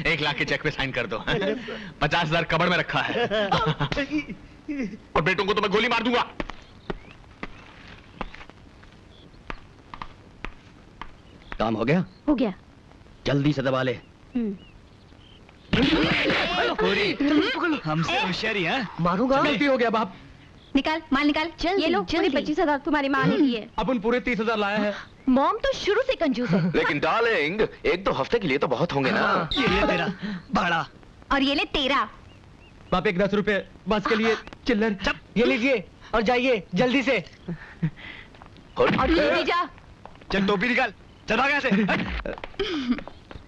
1 लाख के चेक पे साइन कर दो। 50,000 कबड़ में रखा है। और बेटों को तो मैं गोली मार दूंगा। काम हो गया? हो गया। जल्दी से दबा ले। हमसे होशियारी है। मारूंगा। गलती हो गया बाप। निकाल माल निकाल। ये लो, पूरे 25,000 तुम्हारी माँ ने दी है। अपन पूरे 30,000 लाया है। मॉम तो शुरू से कंजूस है। लेकिन डार्लिंग 1-2 हफ्ते के लिए तो बहुत होंगे ना। ये ले तेरा भाड़ा। और ये ले तेरा। बाप 10 रुपए बस के लिए चिल्लर। ये लीजिए और जाइए जल्दी से। और ये भी जा। चल टोपी निकाल, चल भाग यहाँ से।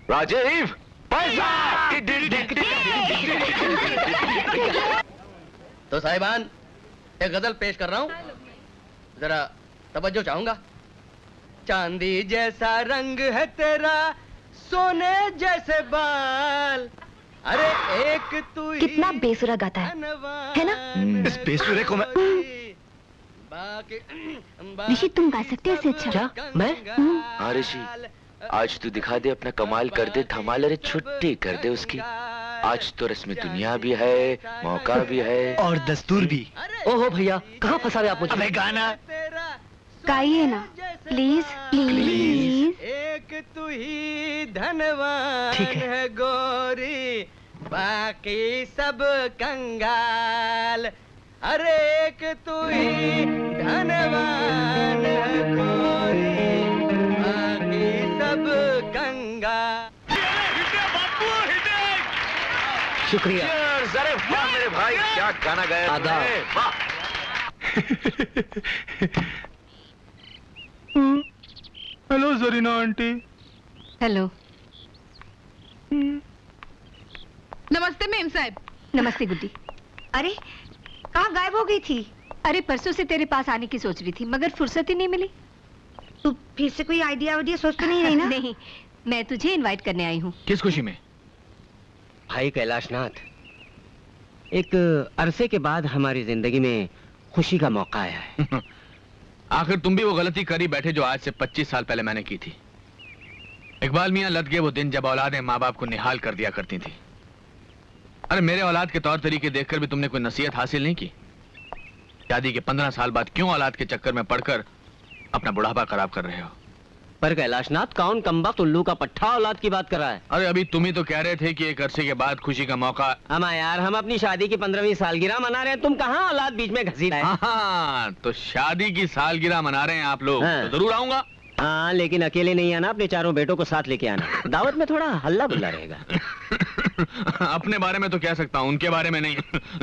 राजीव पैसा। तो साहिबान एक गजल पेश कर रहा हूँ, जरा तवज्जो चाहूंगा। चांदी जैसा रंग है तेरा, सोने जैसे बाल, अरे एक तू ही। कितना बेसुरा गाता है ना? इस बेसुरे को मैं। ऋषि तुम गा सकते हो इससे अच्छा? क्या मैं? हाँ ऋषि, आज तू दिखा दे, अपना कमाल कर दे, धमाल। अरे छुट्टी कर दे उसकी। आज तो रस्म दुनिया भी है, मौका भी है और दस्तूर भी। ओहो भैया, कहाँ फंसा रहे आप मुझे? अबे गाना गाइए ना प्लीज प्लीज। एक तू ही धनवान है गोरी, बाकी सब कंगाल। अरे एक तू ही धनवान है गोरी, बाकी सब कंगाल। शुक्रिया। अरे वाह मेरे भाई, क्या गाना गाया तुमने, वाह। Hello Zarina aunty. हेलो। नमस्ते मेम साहब। नमस्ते गुड्डी। अरे कहाँ गायब हो गई थी? अरे परसों से तेरे पास आने की सोच रही थी, मगर फुर्सत ही नहीं मिली। तू फिर से कोई आइडिया सोच तो नहीं रही ना? नहीं, मैं तुझे इनवाइट करने आई हूँ। किस खुशी में? भाई कैलाशनाथ, एक अरसे के बाद हमारी जिंदगी में खुशी का मौका आया है। आखिर तुम भी वो गलती करी बैठे जो आज से 25 साल पहले मैंने की थी। इकबाल मियां लद गए वो दिन जब औलादें माँ बाप को निहाल कर दिया करती थी। अरे मेरे औलाद के तौर तरीके देखकर भी तुमने कोई नसीहत हासिल नहीं की? शादी के 15 साल बाद क्यों औलाद के चक्कर में पड़कर अपना बुढ़ापा खराब कर रहे हो? पर कैलाशनाथ, कौन कमबख्त उल्लू का पट्ठा औलाद की बात कर रहा है? अरे अभी तुम ही तो कह रहे थे कि एक अरसे के बाद खुशी का मौका। अमा यार, हम अपनी शादी की 15वीं सालगिरह मना रहे हैं, तुम कहाँ औलाद बीच में घसीट रहे? हाँ, तो शादी की सालगिरह मना रहे हैं आप लोग। तो जरूर आऊंगा। हाँ, लेकिन अकेले नहीं आना, अपने चारों बेटों को साथ लेके आना। दावत में थोड़ा हल्ला बुल्ला रहेगा। अपने बारे में तो कह सकता हूँ, उनके बारे में नहीं।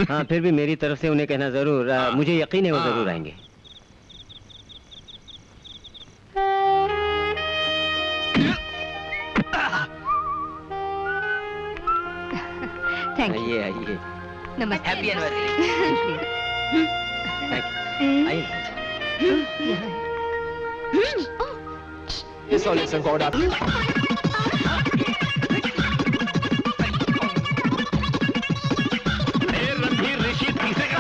हाँ, फिर भी मेरी तरफ से उन्हें कहना जरूर। मुझे यकीन है वो जरूर आएंगे। Thank you. आइए आइए। नमस्ते। Happy anniversary. It's all it's God up. Randhir Rishi तीसरे का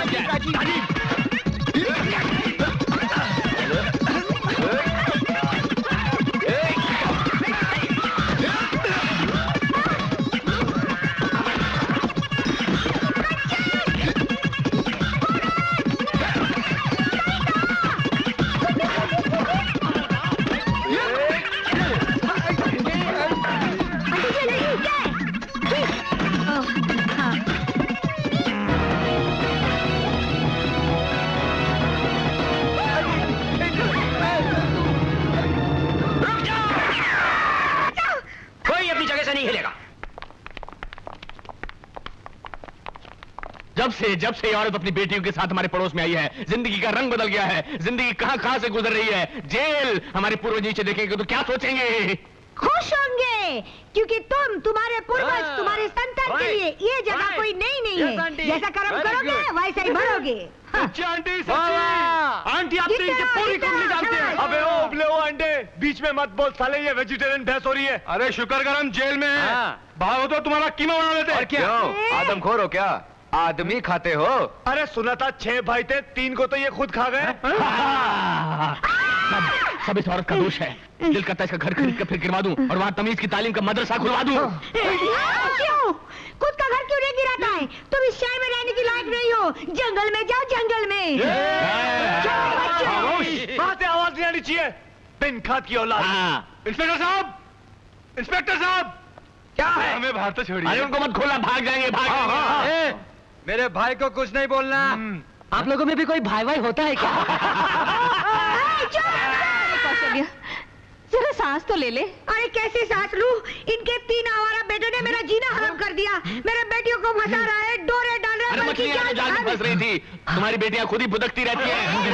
जब से ये औरत अपनी बेटियों के साथ हमारे पड़ोस में आई है, जिंदगी का रंग बदल गया है। जिंदगी कहां से गुजर रही है। जेल। हमारे पूर्वज नीचे देखेंगे तो क्या सोचेंगे? खुश होंगे, क्योंकि तुम्हारे पूर्वज, तुम्हारे संतान के लिए ये जगह कोई नई नहीं है। जैसा कर्म करोगे वैसा ही भरोगे। आंटी आप तो इनकी पूरी कंपनी जानते हैं। अबे ओ उबले ओ अंडे, बीच में मत बोल साले, ये वेजिटेरियन बहस हो रही है। अरे शुक्र कर हम जेल में हैं। भागो तो तुम्हारा कीमा बना लेते हैं। क्यों? आदमखोर हो क्या? आदमी खाते हो? अरे सुना था 6 भाई थे, 3 को तो ये खुद खा गए। सब इस औरत का दोष है। दिल करता है इसका घर खरीद कर फिर गिरवा दूं और वहाँ तमीज की तालीम का मदरसा खुलवा दूं। क्यों? खुद का घर क्यों नहीं गिराता है? तुम इस शहर में रहने की लायक नहीं हो। जंगल में जाओ, जंगल में। वहाँ से आवाज नहीं आनी चाहिए। बिन खाद की औलाद। इंस्पेक्टर साहब, इंस्पेक्टर साहब, क्या है? हमें बाहर तो छोड़िए। अरे उनको मत खोलना, भाग जाएंगे, भाग। मेरे भाई को कुछ नहीं बोलना। आप लोगों में भी कोई भाई भाई होता है क्या? कौशल्या, जरा सांस तो ले ले। अरे कैसे सांस लूं? इनके 3 आवारा बेटों ने मेरा जीना हराम कर दिया। मेरे बेटियों को फंसा रहा है, डोरे डाल रहा है। अरे मछलियां तो जाल में फंस रही थी। तुम्हारी बेटियां खुद ही भुदकती रहती हैं।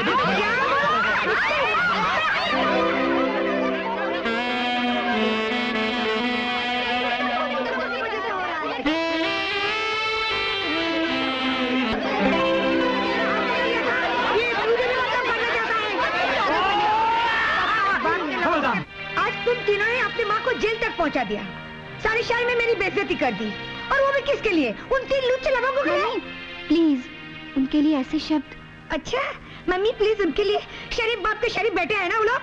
तुम तीनों ने अपनी माँ को जेल तक पहुँचा दिया, सारे शहर में मेरी बेइज्जती कर दी, और वो भी किसके लिए? उन 3 लुच्चे लड़कों के लिए। प्लीज उनके लिए ऐसे शब्द। अच्छा मम्मी प्लीज, उनके लिए शरीफ बाप के शरीफ बेटे हैं ना वो लोग।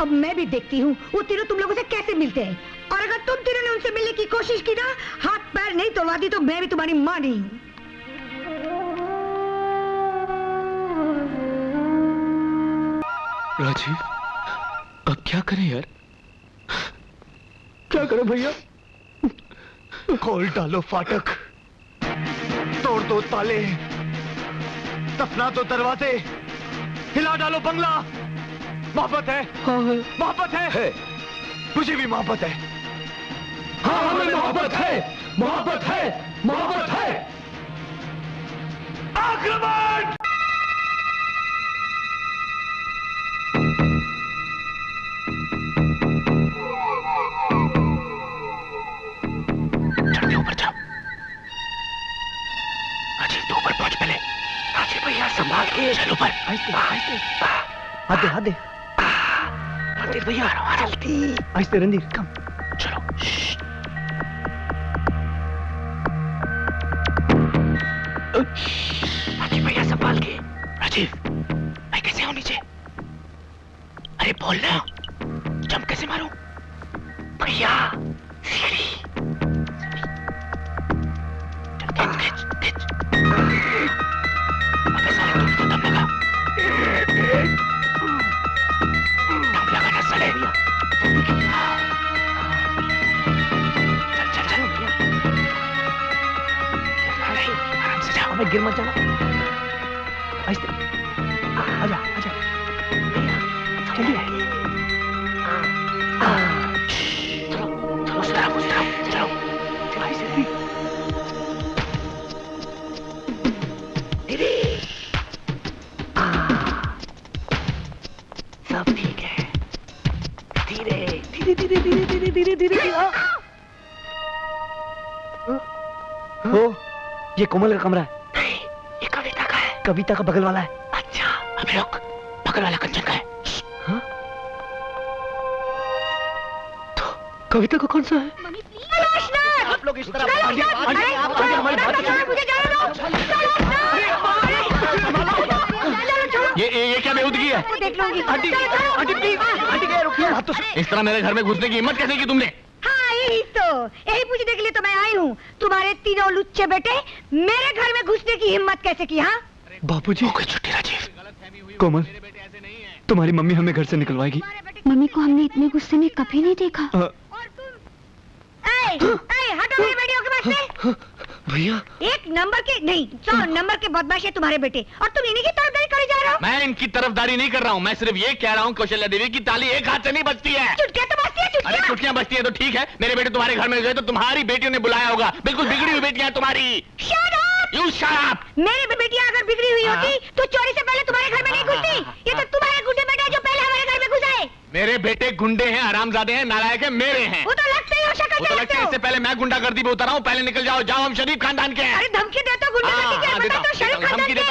अब मैं भी देखती हूँ वो तीनों तुम लोगों से कैसे मिलते हैं, और अगर तुम तीनों ने उनसे मिलने की कोशिश की ना, हाथ पैर नहीं तोड़वा दी तो मैं भी तुम्हारी माँ नहीं हूँ। राजीव, अब क्या करें यार? क्या करें भैया? खोल डालो फाटक, तोड़ दो ताले, दफना दो दरवाजे, हिला डालो बंगला। मोहब्बत है? हाँ है। मोहब्बत है? मुझे भी मोहब्बत है। हाँ हमें मोहब्बत है, मोहब्बत है, मोहब्बत है। आक्रमण! ऊपर जाओ। राजीव तू ऊपर पहुंच पहले। राजीव भैया संभाल के चल ऊपर। हाथ दे, हाथ दे। रणधीर भैया जल्दी। आहिस्ते रणधीर, कम। चलो। राजीव भैया संभाल के। राजीव मैं कैसे हूँ नीचे? अरे बोल ना, जंप कैसे मारूं? भैया सीढ़ी। अबे साले तुम तो दम लगा। दम लगा ना साले। चल चल चल। आराम से जाओ। अबे गिर मत जाना। आहिस्ते। आजा, आजा। जल्दी। चलो उस तरफ चलो। आहिस्ते। सब ठीक है। धीरे धीरे धीरे धीरे धीरे धीरे धीरे। ओ, ये कोमल का कमरा है। नहीं, ये कविता का है। कविता का बगल वाला है। अबे रुक, बगल वाला कंचन का है। हाँ? तो कविता को कौन सा है? आप लोग इस तरह ये क्या बेहूदगी है? देख लूंगी। आंटी प्लीज, आंटी क्या रुकिए। इस तरह मेरे घर में घुसने की हिम्मत कैसे की तुमने? हाँ यही पूछने के लिए तो मैं आई हूँ। तुम्हारे तीनों लुच्चे बेटे मेरे घर में घुसने की हिम्मत कैसे की? हाँ बापूजी। कोई छुट्टी राजीव। कोमल, तुम्हारी मम्मी हमें घर से निकलवाएगी। मम्मी को हमने इतने गुस्से में कभी नहीं देखा। हटो मेरी बेटियों के पास से। भैया, 1 नंबर के नहीं 100 नंबर के बदमाश है तुम्हारे बेटे, और तुम इन्हीं की तरफदारी करे जा रहे हो। मैं इनकी तरफदारी नहीं कर रहा हूँ, मैं सिर्फ ये कह रहा हूँ कौशल्या देवी की ताली एक हाथ से नहीं बजती है। चुटकियां तो बजती है, अरे चुटकियां बजती है तो ठीक है, मेरे बेटे तुम्हारे घर में गए तो तुम्हारी बेटियों ने बुलाया होगा। बिल्कुल बिगड़ी हुई बेटियां तुम्हारी। Shut up! You shut up! मेरी बेटियां अगर बिगड़ी हुई होती तो चोरी से पहले तुम्हारे घर में नहीं घुसती। ये तो तुम्हारे गुंडे बेटे जो पहले हमारे घर में घुसे। मेरे बेटे गुंडे हैं, हरामजादे हैं, नालायक हैं, मेरे हैं। वो तो लगता ही हो, शक्ल वो तो लगता है। इससे पहले मैं गुंडागर्दी में उतर रहा हूँ। पहले निकल जाओ, जाओ, हम शरीफ खानदान के हैं। अरे धमकी देता हूँ, धमकी देता हूँ। हम शरीफ खानदान के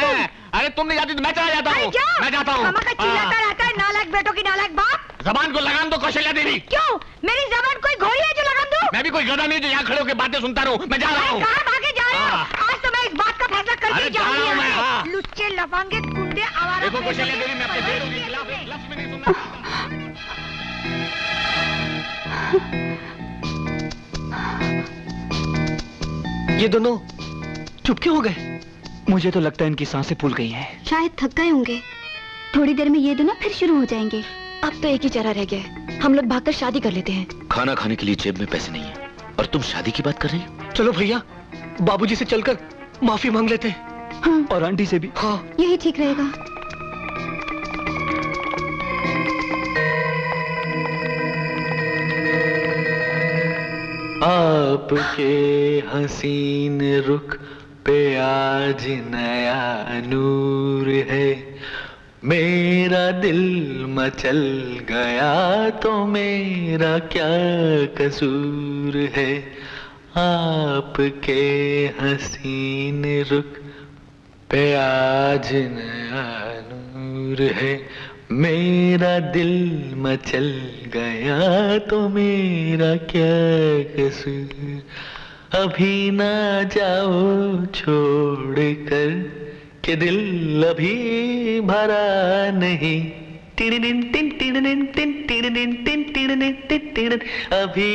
हैं। अरे तुम नहीं जाती तो मैं चला जाता हूँ। मैं जाता हूँ। चिल्लाता रहता है नालायक बेटों की नालायक बाप। जबान को लगाम दो कौशल्या देवी। क्यों? मेरी जबान कोई घोड़ी है जो लगाम दूं? मैं भी कोई गधा नहीं जो यहाँ खड़े होकर बातें सुनता रहूं। मैं जा रहा हूँ। कहाँ भागे जा रहे हो? आज तो मैं इस बात का फैसला करके जाऊंगी। लुच्चे लफांगे गुंडे आवारा। देखो कौशल्या देवी, मैं अपने बेटों के खिलाफ एक लफ्ज़ भी नहीं सुनना। ये दोनों चुप क्यों हो गए? मुझे तो लगता है इनकी सांसें फूल गई हैं। शायद थक गए होंगे। थोड़ी देर में ये दोनों फिर शुरू हो जाएंगे। अब तो एक ही चारा रह गया है, हम लोग भागकर शादी कर लेते हैं। खाना खाने के लिए जेब में पैसे नहीं है और तुम शादी की बात कर रही हो? चलो भैया, बाबूजी से चलकर माफी मांग लेते हैं। हाँ। और आंटी से भी। हाँ, यही ठीक रहेगा। आपके हसीन रुख पे आज नया नूर है, मेरा दिल मचल गया तो मेरा क्या कसूर है। आपके हसीन रुख पे आज नया नूर है, मेरा दिल मचल गया तो मेरा क्या कसूर। अभी ना जाओ छोड़ कर के दिल अभी भरा नहीं। अभी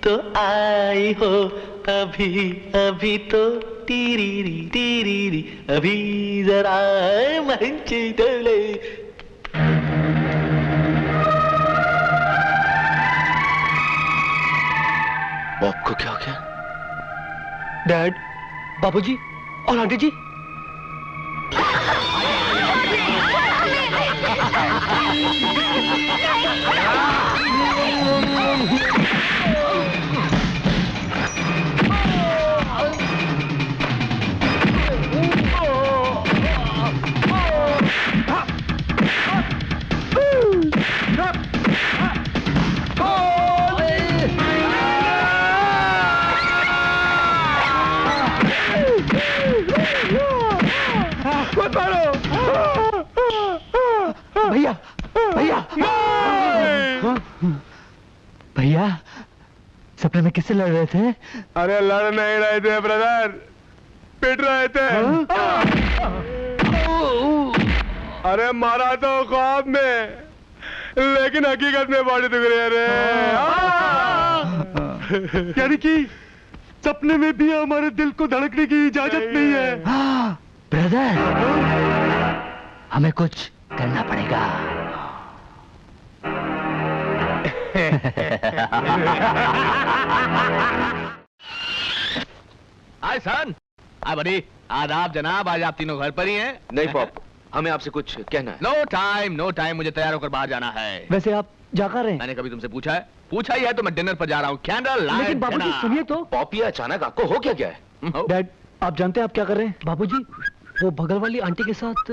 तो आई हो, अभी अभी तो टीरीरी टीरीरी, अभी जरा मंच डोले। बॉब को क्या हो गया? डैड, बाबूजी और आंटी जी। भैया भैया भैया, सपने में किससे लड़ रहे थे? अरे लड़ नहीं रहे थे ब्रदर, पिट रहे थे। अरे मारा तो ख्वाब में, लेकिन हकीकत में बॉडी दुख रही है रे। यानी कि सपने में भी हमारे दिल को धड़कने की इजाजत नहीं है। ब्रदर, हमें कुछ करना पड़ेगा। हाय सन, हाय बड़ी, आदाब जनाब। आज आप तीनों घर पर ही हैं? नहीं पॉप, हमें आपसे कुछ कहना है। नो टाइम, मुझे तैयार होकर बाहर जाना है। वैसे आप जा कर रहे हैं? मैंने कभी तुमसे पूछा है? पूछा ही है तो मैं डिनर पर जा रहा हूँ। Candle light. लेकिन बाबूजी सुनिए तो। पॉपी, अचानक आपको हो क्या गया है? डैड, आप जानते हैं आप क्या कर रहे हैं? बाबूजी, वो बगल वाली आंटी के साथ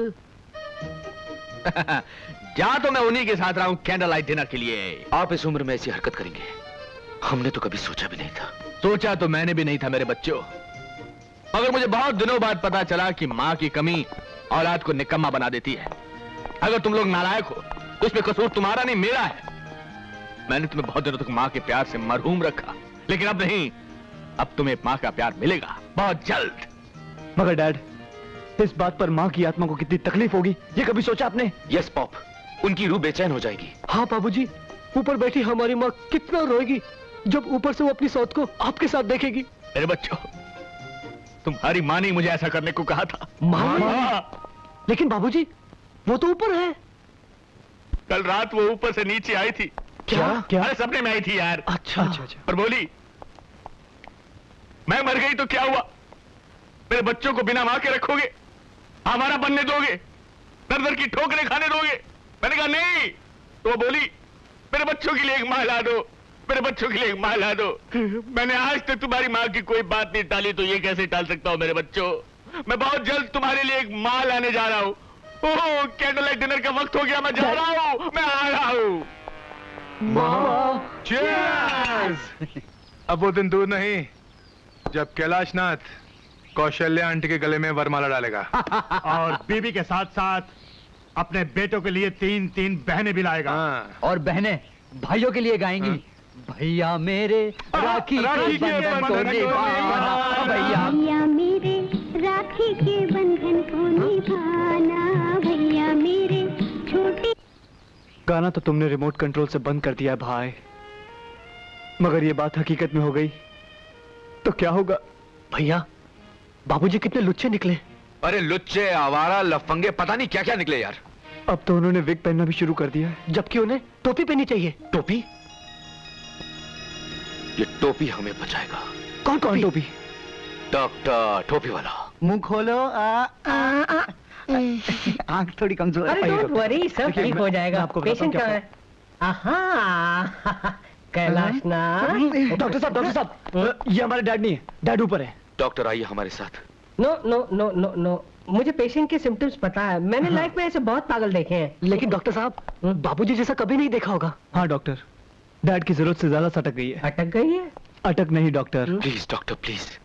जा तो मैं उन्हीं के साथ रहा हूँ कैंडल लाइट डिनर के लिए। आप इस उम्र में ऐसी हरकत करेंगे, हमने तो कभी सोचा भी नहीं था। सोचा तो मैंने भी नहीं था मेरे बच्चों, मगर मुझे बहुत दिनों बाद पता चला कि माँ की कमी औलाद को निकम्मा बना देती है। अगर तुम लोग नालायक हो तो इसमें कसूर तुम्हारा नहीं मेरा है। मैंने तुम्हें बहुत दिनों तक माँ के प्यार से मरहूम रखा, लेकिन अब नहीं, अब तुम्हें माँ का प्यार मिलेगा बहुत जल्द। मगर डैड, इस बात पर माँ की आत्मा को कितनी तकलीफ होगी, ये कभी सोचा आपने? यस पॉप, उनकी रूह बेचैन हो जाएगी। हाँ बाबूजी, ऊपर बैठी हमारी माँ कितना रोएगी जब ऊपर से वो अपनी सौत को आपके साथ देखेगी। मेरे बच्चों, तुम्हारी माँ ने मुझे ऐसा करने को कहा था। माँ? लेकिन बाबूजी, वो तो ऊपर है। कल रात वो ऊपर से नीचे आई थी। क्या? अरे सपने में आई थी यार। अच्छा। और बोली, मैं मर गई तो क्या हुआ, मेरे बच्चों को बिना मां के रखोगे, हमारा बनने दोगे, दर दर की ठोकरें खाने दोगे? मैंने कहा नहीं। तो वो बोली, मेरे बच्चों के लिए एक मां ला दो, मेरे बच्चों के लिए एक मां ला दो। मैंने आज तक तुम्हारी मां की कोई बात नहीं टाली, तो ये कैसे टाल सकता हूं मेरे बच्चों? मैं बहुत जल्द तुम्हारे लिए एक मां लाने जा रहा हूं। ओह, कैंडल लाइट डिनर का वक्त हो गया, मैं जा रहा हूं, मैं आ रहा हूं। अब वो दिन दूर नहीं जब कैलाशनाथ कौशल्या आंटी के गले में वरमाला डालेगा। और बीबी के साथ साथ अपने बेटों के लिए 3-3 बहनें भी लाएगा। और बहनें भाइयों के लिए गाएंगी। भैया मेरे राखी के बंधन को निभाना, भैया मेरे राखी के बंधन को निभाना, भैया मेरे छोटे। गाना तो तुमने रिमोट कंट्रोल से बंद कर दिया भाई, मगर ये बात हकीकत में हो गई तो क्या होगा? भैया, बाबूजी कितने लुच्चे निकले। अरे लुच्चे, आवारा, लफंगे, पता नहीं क्या क्या निकले यार। अब तो उन्होंने विग पहनना भी शुरू कर दिया है, जबकि उन्हें टोपी पहननी चाहिए। टोपी? ये टोपी हमें बचाएगा। कौन टोपी? डॉक्टर टोपी वाला। मुंह खोलो। आंख थोड़ी कमजोर है। अरे डोंट वरी, सब ठीक हो जाएगा। पेशेंट कहाँ है? आहा, कैलाशनाथ। डॉक्टर साहब, ये हमारे डैड नहीं है, डैड ऊपर है। डॉक्टर आइए हमारे साथ। No no no no no, मुझे पेशेंट के सिम्टम्स पता है। मैंने लाइफ में ऐसे बहुत पागल देखे हैं। लेकिन डॉक्टर साहब, बाबूजी जैसा कभी नहीं देखा होगा। हाँ डॉक्टर, डैड की जरूरत से ज्यादा सटक गई है। अटक गई है? अटक नहीं डॉक्टर। प्लीज डॉक्टर प्लीज,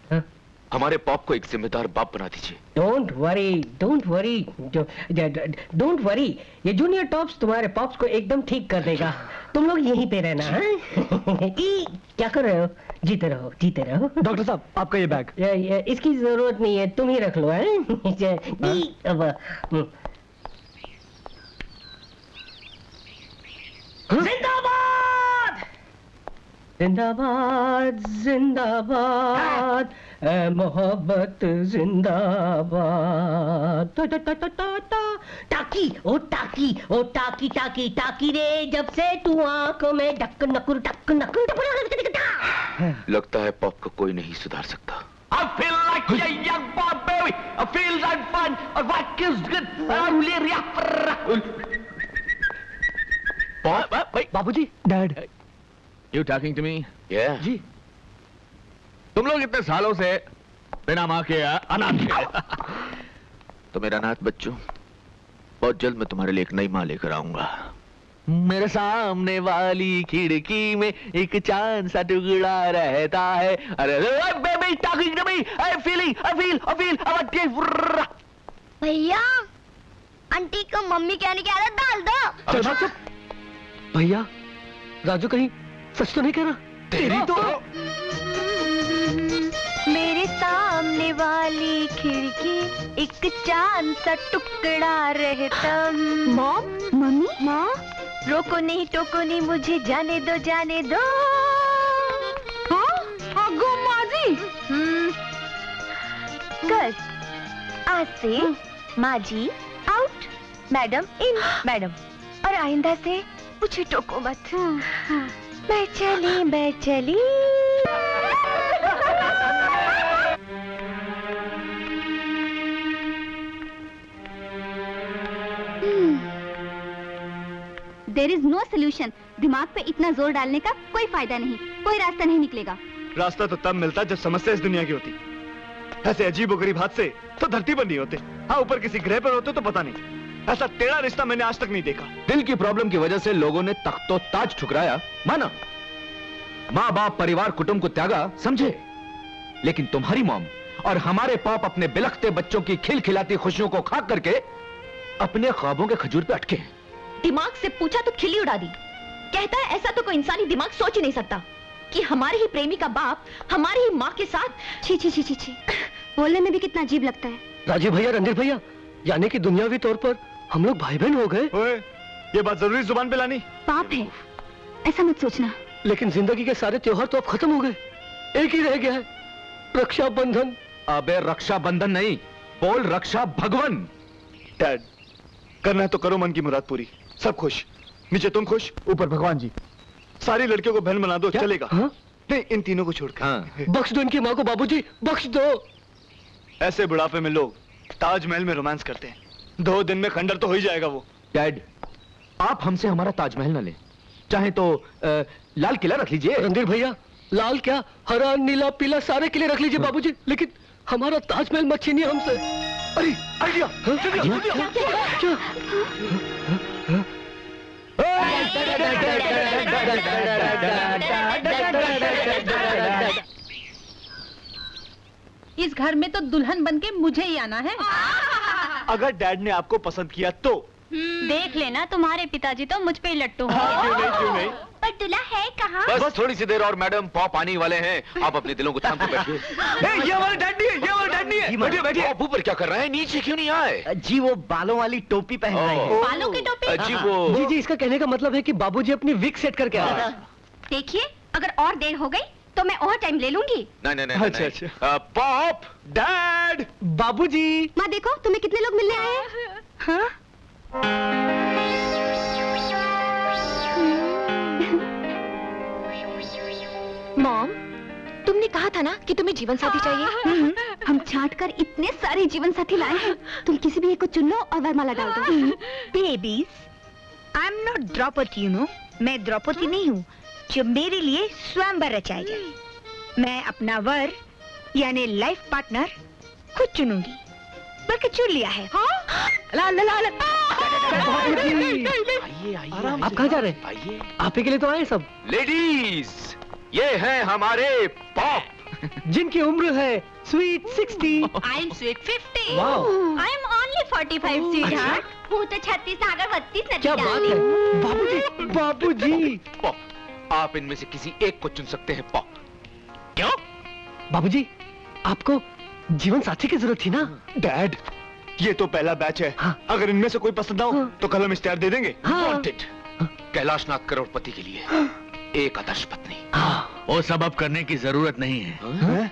हमारे पॉप को एक जिम्मेदार बाप बना दीजिए। Don't worry, don't worry, don't worry. ये जूनियर टॉप्स तुम्हारे पॉप्स को एकदम ठीक कर देगा। तुम लोग यहीं पे रहना है। क्या कर रहे हो? जीते रहो, जीते रहो। डॉक्टर साहब, आपका ये बैग। इसकी जरूरत नहीं है, तुम ही रख लो। जिंदाबाद, जिंदाबाद, जिंदाबाद, मोहब्बत जिंदाबाद। टाकी, ओ टाकी, ओ टाकी, टाकी, टाकी रे, जब से तू आंखों में ढक नकुर ढक नकुर। लगता है पॉप को कोई नहीं सुधार सकता। I feel like a young barbarian. I feel like fun. What is good? Pop, बाबूजी, dad. You talking to me? Yeah. जी। तुम लोग इतने सालों से बिना माँ के अनाथ थे। तो मेरा अनाथ बच्चों, बहुत जल्द मैं तुम्हारे लिए एक नई माँ लेकर आऊंगा। मेरे सामने वाली खिड़की में एक चांद सा टुकड़ा रहता है। अरे baby talking to me, I feel. भैया, आंटी को मम्मी कहने की आदत डाल दो। चुप। भैया, राजू कहीं सच तो नहीं कह रहा? तेरी तो मेरे सामने वाली खिड़की एक चांद सा टुकड़ा रहता। मॉम, मम्मी, माँ, रोको नहीं टोको नहीं, मुझे जाने दो, जाने दो। आगो माजी। कर, आज से माजी आउट, मैडम इन, मैडम। और आइंदा से मुझे टोको मत। मैं चली, मैं चली। There is no solution. दिमाग पे इतना जोर डालने का कोई फायदा नहीं, कोई रास्ता नहीं निकलेगा। रास्ता तो तब मिलता जब समस्या इस दुनिया की होती। ऐसे अजीबोगरीब हादसे तो धरती पर नहीं होते। हाँ, ऊपर किसी ग्रह पर होते तो पता नहीं। ऐसा टेढ़ा रिश्ता मैंने आज तक नहीं देखा। दिल की प्रॉब्लम की वजह से लोगों ने तख्तो ताज ठुकराया, माना। माँ बाप परिवार कुटुंब को त्यागा, समझे। लेकिन तुम्हारी मॉम और हमारे पॉप अपने बिलखते बच्चों की खिलखिलाती खुशियों को खा करके अपने ख्वाबों के खजूर पे अटके हैं। दिमाग से पूछा तो खिल्ली उड़ा दी। कहता है ऐसा तो कोई इंसानी दिमाग सोच ही नहीं सकता कि हमारे ही प्रेमी का बाप हमारी ही माँ के साथ। छी छी छी छी छी, बोलने में भी कितना अजीब लगता है। राजीव भैया, रणधीर भैया, यानी कि दुनियावी तौर पर हम लोग भाई बहन हो गए। ओए, ये बात जरूरी जुबान पे लानी? पाप है, ऐसा मत सोचना। लेकिन जिंदगी के सारे त्योहार तो अब खत्म हो गए, एक ही रह गया है, रक्षाबंधन। अबे रक्षाबंधन नहीं, बोल रक्षा भगवन। डैड, करना है तो करो मन की मुराद पूरी, सब खुश। नीचे तुम खुश, ऊपर भगवान जी। सारी लड़कियों को बहन बना दो, चलेगा? हाँ? नहीं, इन तीनों को छोड़कर। हाँ। बख्श दो इनकी माँ को बाबूजी, बख्श दो। ऐसे बुढ़ापे में लोग ताजमहल में रोमांस करते हैं, 2 दिन में खंडर तो हो ही जाएगा वो। डैड, आप हमसे हमारा ताजमहल न ले, चाहे तो लाल किला रख लीजिए। रणधीर भैया, लाल क्या, हरा नीला पीला सारे किले रख लीजिए बाबूजी, लेकिन हमारा ताजमहल मत छीनिए हमसे। अरे आइडिया, इस घर में तो दुल्हन बनके मुझे ही आना है। अगर डैड ने आपको पसंद किया तो देख लेना, तुम्हारे पिताजी तो मुझ पे ही लट्टू हैं। क्यों नहीं? पर दूल्हा है कहाँ? बस थोड़ी सी देर और मैडम, पॉप आने वाले हैं। आप अपने दिलों को थाम के बैठिए। ये हमारे डैड नहीं है, ये हमारे डैड नहीं है। बैठिए बैठिए। आप ऊपर क्या कर रहे हैं, नीचे क्यों नहीं आए? जी वो बालों वाली टोपी पहन रहे हैं। बालों की टोपी? जी वो जी जी, इसका कहने का मतलब है कि बाबूजी अपनी विग सेट करके आ रहे हैं। देखिए, अगर और देर हो गई तो मैं और टाइम ले लूंगी। नहीं। अच्छा। पॉप, डैड, बाबूजी। माँ देखो, तुम्हें कितने लोग मिलने आए हैं? हाँ? मॉम, तुमने कहा था ना कि तुम्हें जीवन साथी चाहिए। हम छांट कर इतने सारे जीवन साथी लाए हैं, तुम किसी भी एक को चुन लो और वरमाला डाल दो। Babies, I am not Draupadi, you know. मैं द्रौपदी नहीं हूँ जो मेरे लिए स्वयंवर रचाया जाए। मैं अपना वर यानी लाइफ पार्टनर खुद चुनूंगी, बल्कि चुन लिया है। ला ला ला ला। आप कहाँ जा रहे हैं? आइए। आप ही के लिए तो आए सब। लेडीज, ये हैं हमारे पॉप, जिनकी उम्र है sweet 60। I am sweet 50। Wow. I am only 45 sweetheart. वो तो 36 सागर 32 नदी क्या बात है बाबूजी, बाबूजी। पॉप, आप इनमें से किसी एक को चुन सकते हैं। पॉप, क्यों? बाबूजी, आपको जीवन साथी की जरूरत थी ना? डैड, ये तो पहला बैच है। हाँ। अगर इनमें से कोई पसंद आओ तो कल हम इश्तेहार दे देंगे। वांटेड, कैलाशनाथ करोड़पति के लिए एक आदर्श पत्नी। वो सब अब करने की जरूरत नहीं है।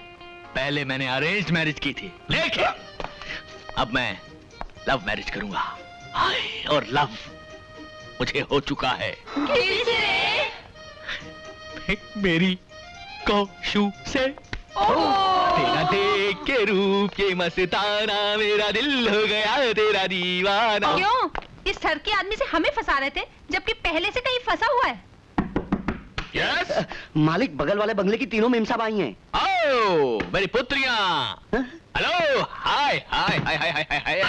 पहले मैंने अरेंज मैरिज की थी, लेकिन अब मैं लव मैरिज करूंगा। हाय, और लव मुझे हो चुका है। मेरी कौशु से तेरा देख के रूप के मस्ताना, मेरा दिल हो गया तेरा दीवाना। क्यों? इस सर के आदमी से हमें फंसा रहे थे, जबकि पहले से कहीं फंसा हुआ है। यस, मालिक, बगल वाले बंगले की तीनों मेम साहब आई हैं। आओ मेरी पुत्रियां। हेलो, हाय हाय हाय हाय हाय हाय हाय।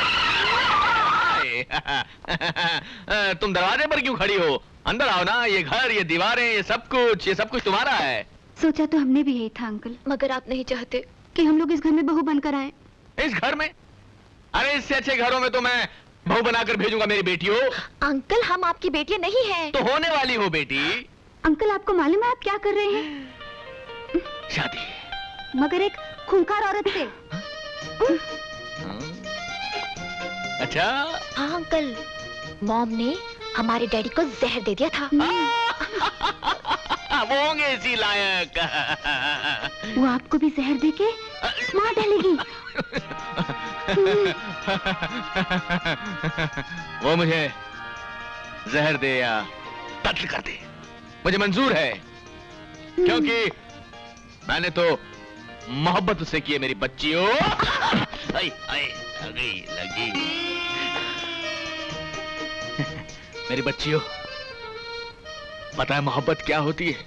तुम दरवाजे पर क्यों खड़ी हो? अंदर आओ ना, ये घर, ये दीवारें, ये सब कुछ तुम्हारा है। सोचा तो हमने भी यही था अंकल, मगर आप नहीं चाहते कि हम लोग इस घर में बहू बनकर आए। इस घर में? अरे इससे अच्छे घरों में तो मैं बहू बनाकर भेजूंगा मेरी बेटियों। अंकल, हम आपकी बेटियां नहीं हैं। तो होने वाली हो बेटी। अंकल, आपको मालूम है आप क्या कर रहे हैं? शादी, मगर एक खूंखार औरत से। अच्छा। हाँ अंकल, मॉम ने हमारे डैडी को जहर दे दिया था। वो होंगे इसी लायक। वो आपको भी जहर देके मार डालेगी। वो मुझे जहर दे या कत्ल कर दे, मुझे मंजूर है, क्योंकि मैंने तो मोहब्बत उससे की है मेरी बच्चियों। लगी मेरी बच्चियों, पता है मोहब्बत क्या होती है?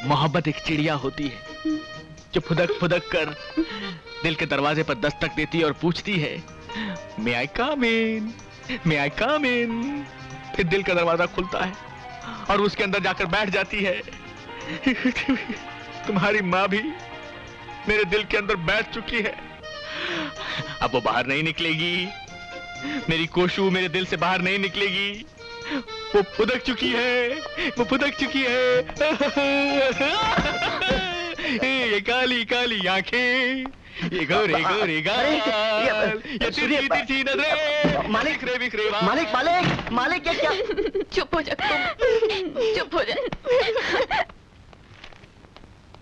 मोहब्बत एक चिड़िया होती है जो फुदक फुदक कर दिल के दरवाजे पर दस्तक देती है और पूछती है, मे आई कम इन, मे आई कम इन। फिर दिल का दरवाजा खुलता है और उसके अंदर जाकर बैठ जाती है। तुम्हारी माँ भी मेरे दिल के अंदर बैठ चुकी है। अब वो बाहर नहीं निकलेगी। मेरी कोशू मेरे दिल से बाहर नहीं निकलेगी। वो फुदक चुकी है, वो फुदक चुकी है। ये काली काली आंखें, ये गोरे गोरे गाल, ये तिरछी तिरछी नजरें, मालिक बिखरे बिखरे बाल। मालिक मालिक मालिक ये क्या? चुप हो जा तुम, चुप हो जा।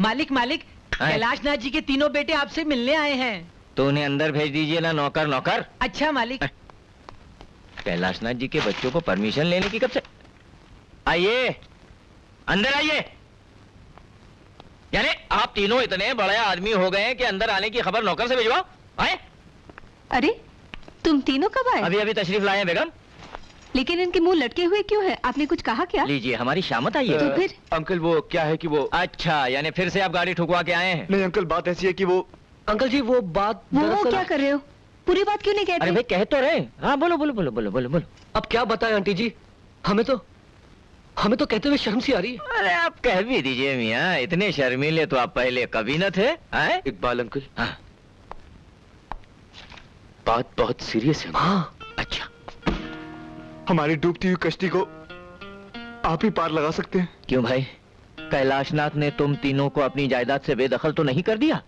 मालिक मालिक, कैलाशनाथ जी के तीनों बेटे आपसे मिलने आए हैं। तो उन्हें अंदर भेज दीजिए ना नौकर नौकर। अच्छा मालिक। कैलाशनाथ जी के बच्चों को परमिशन लेने की कब से? आइए, अंदर आइए। यानी आप तीनों इतने बड़े आदमी हो गए कि अंदर आने की खबर नौकर से भिजवाओ। आए? अरे तुम तीनों कब आए? अभी अभी तशरीफ लाए हैं बेगम। लेकिन इनके मुंह लटके हुए क्यों है? आपने कुछ कहा क्या? लीजिए, हमारी शामत आई है। तो फिर? अंकल वो क्या है कि वो। अच्छा, यानी फिर से आप गाड़ी ठुकवा के आए हैं? नहीं अंकल, बात ऐसी है कि वो। अंकल जी वो बात वो क्या कर रहे हो? पूरी बात क्यों नहीं कहते? अरे भाई कह तो रहे। हाँ बोलो बोलो बोलो बोलो बोलो बोलो। अब क्या बताएं आंटी जी, हमें तो कहते हुए शर्म सी आ रही है। अरे आप कह भी दीजिए मियाँ, इतने शर्मीले तो आप पहले कभी न थे। इकबाल अंकल, हाँ बात बहुत सीरियस है। हाँ अच्छा, हमारी डूबती हुई कश्ती को आप ही पार लगा सकते हैं। क्यों भाई, कैलाशनाथ ने तुम तीनों को अपनी जायदाद से बेदखल तो नहीं कर दिया?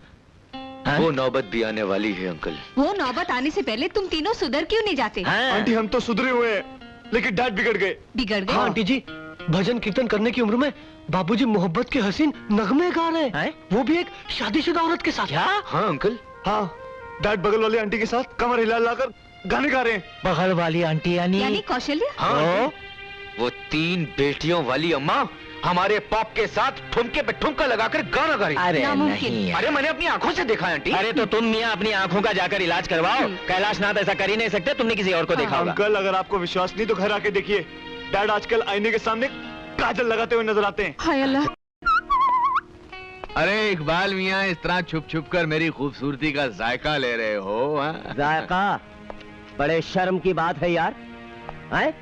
वो नौबत भी आने वाली है अंकल। वो नौबत आने से पहले तुम तीनों सुधर क्यों नहीं जाते? आंटी हम तो सुधरे हुए हैं, लेकिन डैड बिगड़ गए। बिगड़ गए? हाँ आंटी जी, भजन कीर्तन करने की उम्र में बाबूजी मोहब्बत के हसीन नगमे गा रहे हैं, वो भी एक शादीशुदा औरत के साथ। क्या? हाँ अंकल। हाँ, डैड बगल वाली आंटी के साथ कमर हिला लाकर गाने गा रहे हैं। बगल वाली आंटी यानी कौशल्या? हाँ, वो 3 बेटियों वाली अम्मा हमारे पॉप के साथ ठुमके पे ठुमका लगाकर गाना गा रही। अरे नहीं, अरे मैंने अपनी आंखों से देखा है आंटी। अरे तो तुम मियाँ अपनी आंखों का जाकर इलाज करवाओ। कैलाशनाथ ऐसा कर ही नहीं सकते, तुमने किसी और को देखा होगा। अंकल अगर आपको विश्वास नहीं तो घर आके देखिए, डैड आजकल आईने के सामने काजल लगाते हुए नजर आते हैं। हाय अल्लाह। अरे इकबाल मियाँ, इस तरह छुप छुप कर मेरी खूबसूरती का जायका ले रहे हो? जायका? बड़े शर्म की बात है यार। हैं?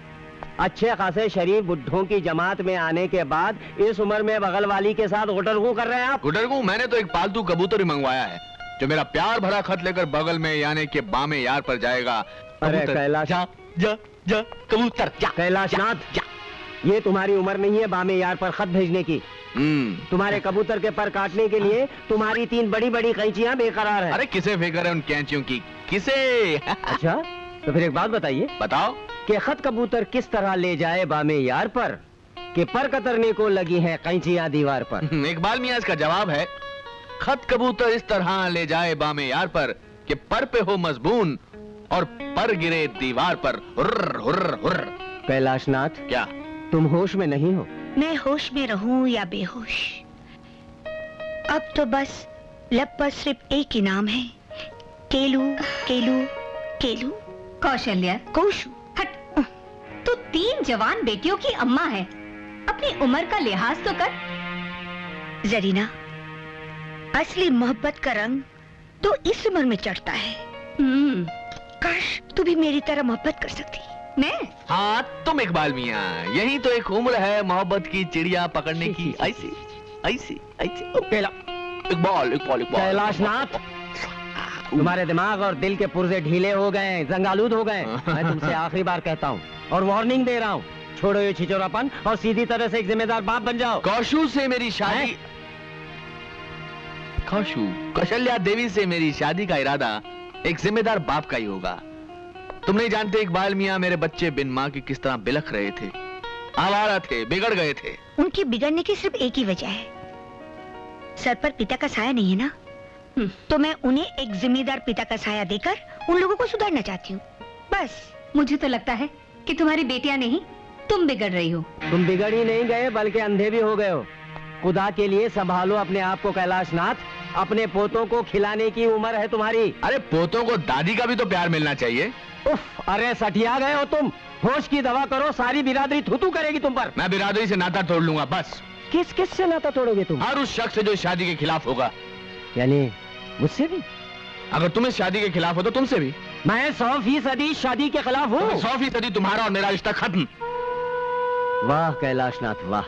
अच्छे खासे शरीफ बुड्ढों की जमात में आने के बाद इस उम्र में बगल वाली के साथ गुटरगू कर रहे हैं आप? गुटरगू? मैंने तो एक पालतू कबूतर ही मंगवाया है जो मेरा प्यार भरा खत लेकर बगल में यानी के बामे यार पर जाएगा। अरे कैलाश, जा जा जा कबूतर जा। कैलाशनाथ जा। ये तुम्हारी उम्र नहीं है बामे यार पर खत भेजने की। तुम्हारे कबूतर के पर काटने के लिए तुम्हारी 3 बड़ी बड़ी कैंचियां बेकरार है। अरे किसे फिक्र है उन कैंचियों की? किसे? अच्छा तो फिर एक बात बताइए। बताओ। कि खत कबूतर किस तरह ले जाए बामे यार पर कि पर कतरने को लगी है कैंचियां दीवार पर? इकबाल मियाँ इसका जवाब है, खत कबूतर इस तरह ले जाए बामे यार पर कि पर पे हो मजबून और पर गिरे दीवार पर। हुर्र हुर्र हुर्र। कैलाशनाथ, क्या तुम होश में नहीं हो? मैं होश में रहूं या बेहोश, अब तो बस लब पर सिर्फ एक ही नाम है, केलू केलू केलू। कौशल्या, कौशु, हट। तू 3 जवान बेटियों की अम्मा है, अपनी उम्र का लिहाज तो कर। जरीना, असली मोहब्बत का रंग तो इस उम्र में चढ़ता है। काश तू भी मेरी तरह मोहब्बत कर सकती। मैं? हाँ तुम इकबाल मियाँ, यही तो एक उम्र है मोहब्बत की चिड़िया पकड़ने की। ऐसी ऐसी ऐसी। इकबाल इकबाल इकबाल। कैलाशनाथ, तुम्हारे दिमाग और दिल के पुर्जे ढीले हो गए, जंगालूद हो गए। मैं तुमसे आखिरी बार कहता हूँ और वार्निंग दे रहा हूँ, छोड़ो ये छिचोरापन और सीधी तरह से एक जिम्मेदार बाप बन जाओ। कौशु से मेरी शादी, कौशु कौशल्या देवी से मेरी शादी का इरादा एक जिम्मेदार बाप का ही होगा। तुम नहीं जानते इकबाल मियाँ, मेरे बच्चे बिन माँ की किस तरह बिलख रहे थे, आवारा थे, बिगड़ गए थे। उनके बिगड़ने की सिर्फ एक ही वजह है, सर पर पिता का साया नहीं है ना। तो मैं उन्हें एक जिम्मेदार पिता का साया देकर उन लोगों को सुधारना चाहती हूँ, बस। मुझे तो लगता है कि तुम्हारी बेटियां नहीं, तुम बिगड़ रही हो। तुम बिगड़ ही नहीं गए बल्कि अंधे भी हो गए हो। खुदा के लिए संभालो अपने आप को कैलाशनाथ, अपने पोतों को खिलाने की उम्र है तुम्हारी। अरे पोतों को दादी का भी तो प्यार मिलना चाहिए। उफ, अरे सठिया गए हो तुम। होश की दवा करो, सारी बिरादरी थूथू करेगी तुम पर। मैं बिरादरी से नाता तोड़ लूंगा बस। किस किस से नाता तोड़ोगे तुम? हर उस शख्स से जो शादी के खिलाफ होगा। यानी मुझसे भी? अगर तुम इस शादी के खिलाफ हो तो तुमसे भी। मैं 100% शादी के खिलाफ हूँ। 100% तुम्हारा और मेरा रिश्ता खत्म। वाह कैलाशनाथ वाह,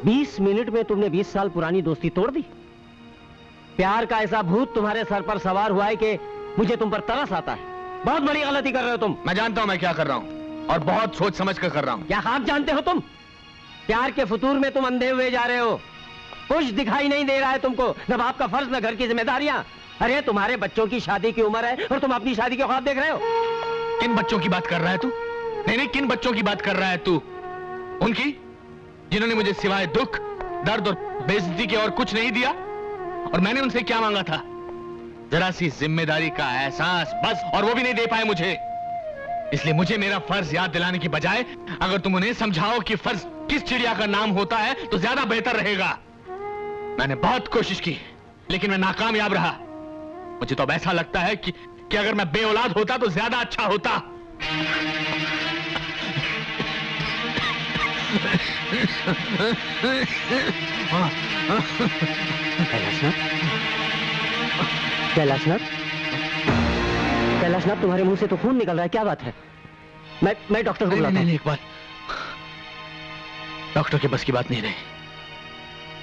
20 मिनट में तुमने 20 साल पुरानी दोस्ती तोड़ दी। प्यार का ऐसा भूत तुम्हारे सर पर सवार हुआ है कि मुझे तुम पर तरस आता है। बहुत बड़ी गलती कर रहे हो तुम। मैं जानता हूं मैं क्या कर रहा हूं और बहुत सोच समझ कर रहा हूं। क्या आप जानते हो तुम? प्यार के फतूर में तुम अंधे हुए जा रहे हो। कुछ दिखाई नहीं दे रहा है तुमको, न बाप का फर्ज न घर की जिम्मेदारियां। अरे तुम्हारे बच्चों की शादी की उम्र है और तुम अपनी शादी के ख्वाब देख रहे हो। किन बच्चों की बात कर रहा है तू? नहीं, किन बच्चों की बात कर रहा है तू? उनकी जिन्होंने मुझे सिवाय दुख, दर्द और बेइज्जती के और कुछ नहीं दिया। और मैंने उनसे क्या मांगा था? जरा सी जिम्मेदारी का एहसास, बस। और वो भी नहीं दे पाए मुझे। इसलिए मुझे मेरा फर्ज याद दिलाने की बजाय अगर तुम उन्हें समझाओ कि फर्ज किस चिड़िया का नाम होता है तो ज्यादा बेहतर रहेगा। मैंने बहुत कोशिश की लेकिन मैं नाकामयाब रहा। मुझे तो अब ऐसा लगता है कि अगर मैं बेऔलाद होता तो ज्यादा अच्छा होता। कैलाशनाथ, तुम्हारे मुंह से तो खून निकल रहा है, क्या बात है? मैं डॉक्टर को बुलाता हूं। नहीं, एक बार डॉक्टर के बस की बात नहीं रही।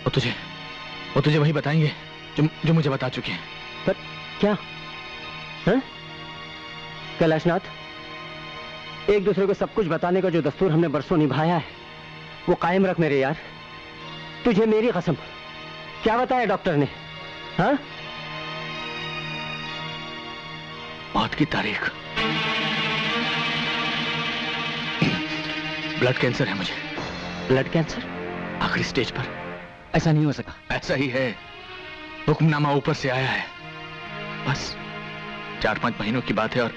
वो तुझे वही बताएंगे जो मुझे बता चुके हैं। पर क्या? कैलाशनाथ, एक दूसरे को सब कुछ बताने का जो दस्तूर हमने बरसों निभाया है वो कायम रख मेरे यार। तुझे मेरी कसम। क्या बताया डॉक्टर ने? हाँ? मौत की तारीख। ब्लड कैंसर है मुझे। Blood cancer? आखिरी स्टेज पर। ऐसा नहीं हो सका। ऐसा ही है। हुक्मनामा ऊपर से आया है। बस 4-5 महीनों की बात है और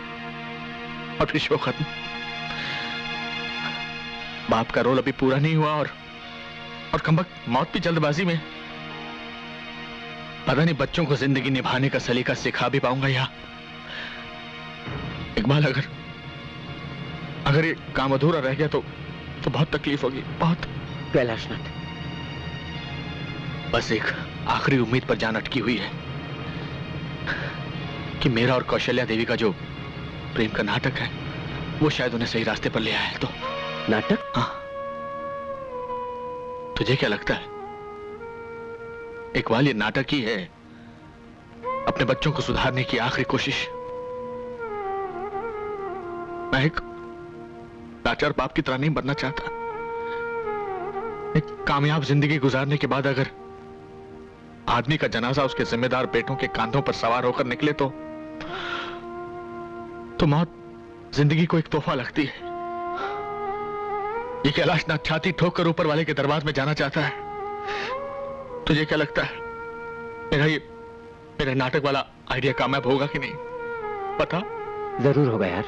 फिर शो खत्म। बाप का रोल अभी पूरा नहीं हुआ और कमबख्त मौत भी जल्दबाजी में। पता नहीं बच्चों को जिंदगी निभाने का सलीका सिखा भी पाऊंगा या इकबाल, अगर ये काम अधूरा रह गया तो बहुत तकलीफ होगी, बहुत। कैलाशनाथ, बस एक आखिरी उम्मीद पर जान अटकी हुई है कि मेरा और कौशल्या देवी का जो प्रेम का नाटक है वो शायद उन्हें सही रास्ते पर ले आया है। तो नाटक? हाँ। तुझे क्या लगता है? इकबाल, ये नाटक ही है। अपने बच्चों को सुधारने की आखिरी कोशिश। मैं एक लाचार बाप की तरह नहीं बनना चाहता। एक कामयाब जिंदगी गुजारने के बाद अगर आदमी का जनाजा उसके जिम्मेदार बेटों के कांधों पर सवार होकर निकले तो मौत जिंदगी को एक तोहफा लगती है। ये कैलाशनाथ छाती ठोक कर ऊपर वाले के दरबार में जाना चाहता है। तुझे क्या लगता है मेरा नाटक वाला आइडिया कामयाब होगा कि नहीं? पता? जरूर होगा यार।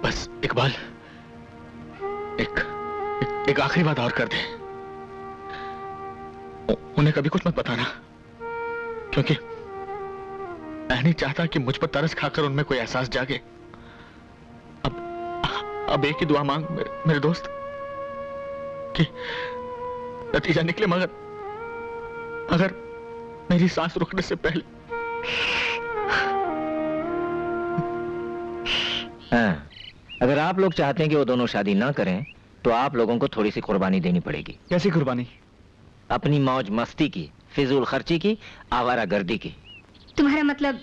बस इकबाल, एक आखिरी बात और कर दे। उन्हें कभी कुछ मत बताना, क्योंकि मैं नहीं चाहता कि मुझ पर तरस खाकर उनमें कोई एहसास जागे। अब एक ही दुआ मांग मेरे दोस्त कि नतीजा निकले, मगर मेरी सांस रुकने से पहले। हाँ, अगर आप लोग चाहते हैं कि वो दोनों शादी ना करें तो आप लोगों को थोड़ी सी कुर्बानी देनी पड़ेगी। कैसी कुर्बानी? अपनी मौज मस्ती की, फिजूल खर्ची की, आवारागर्दी की। तुम्हारा मतलब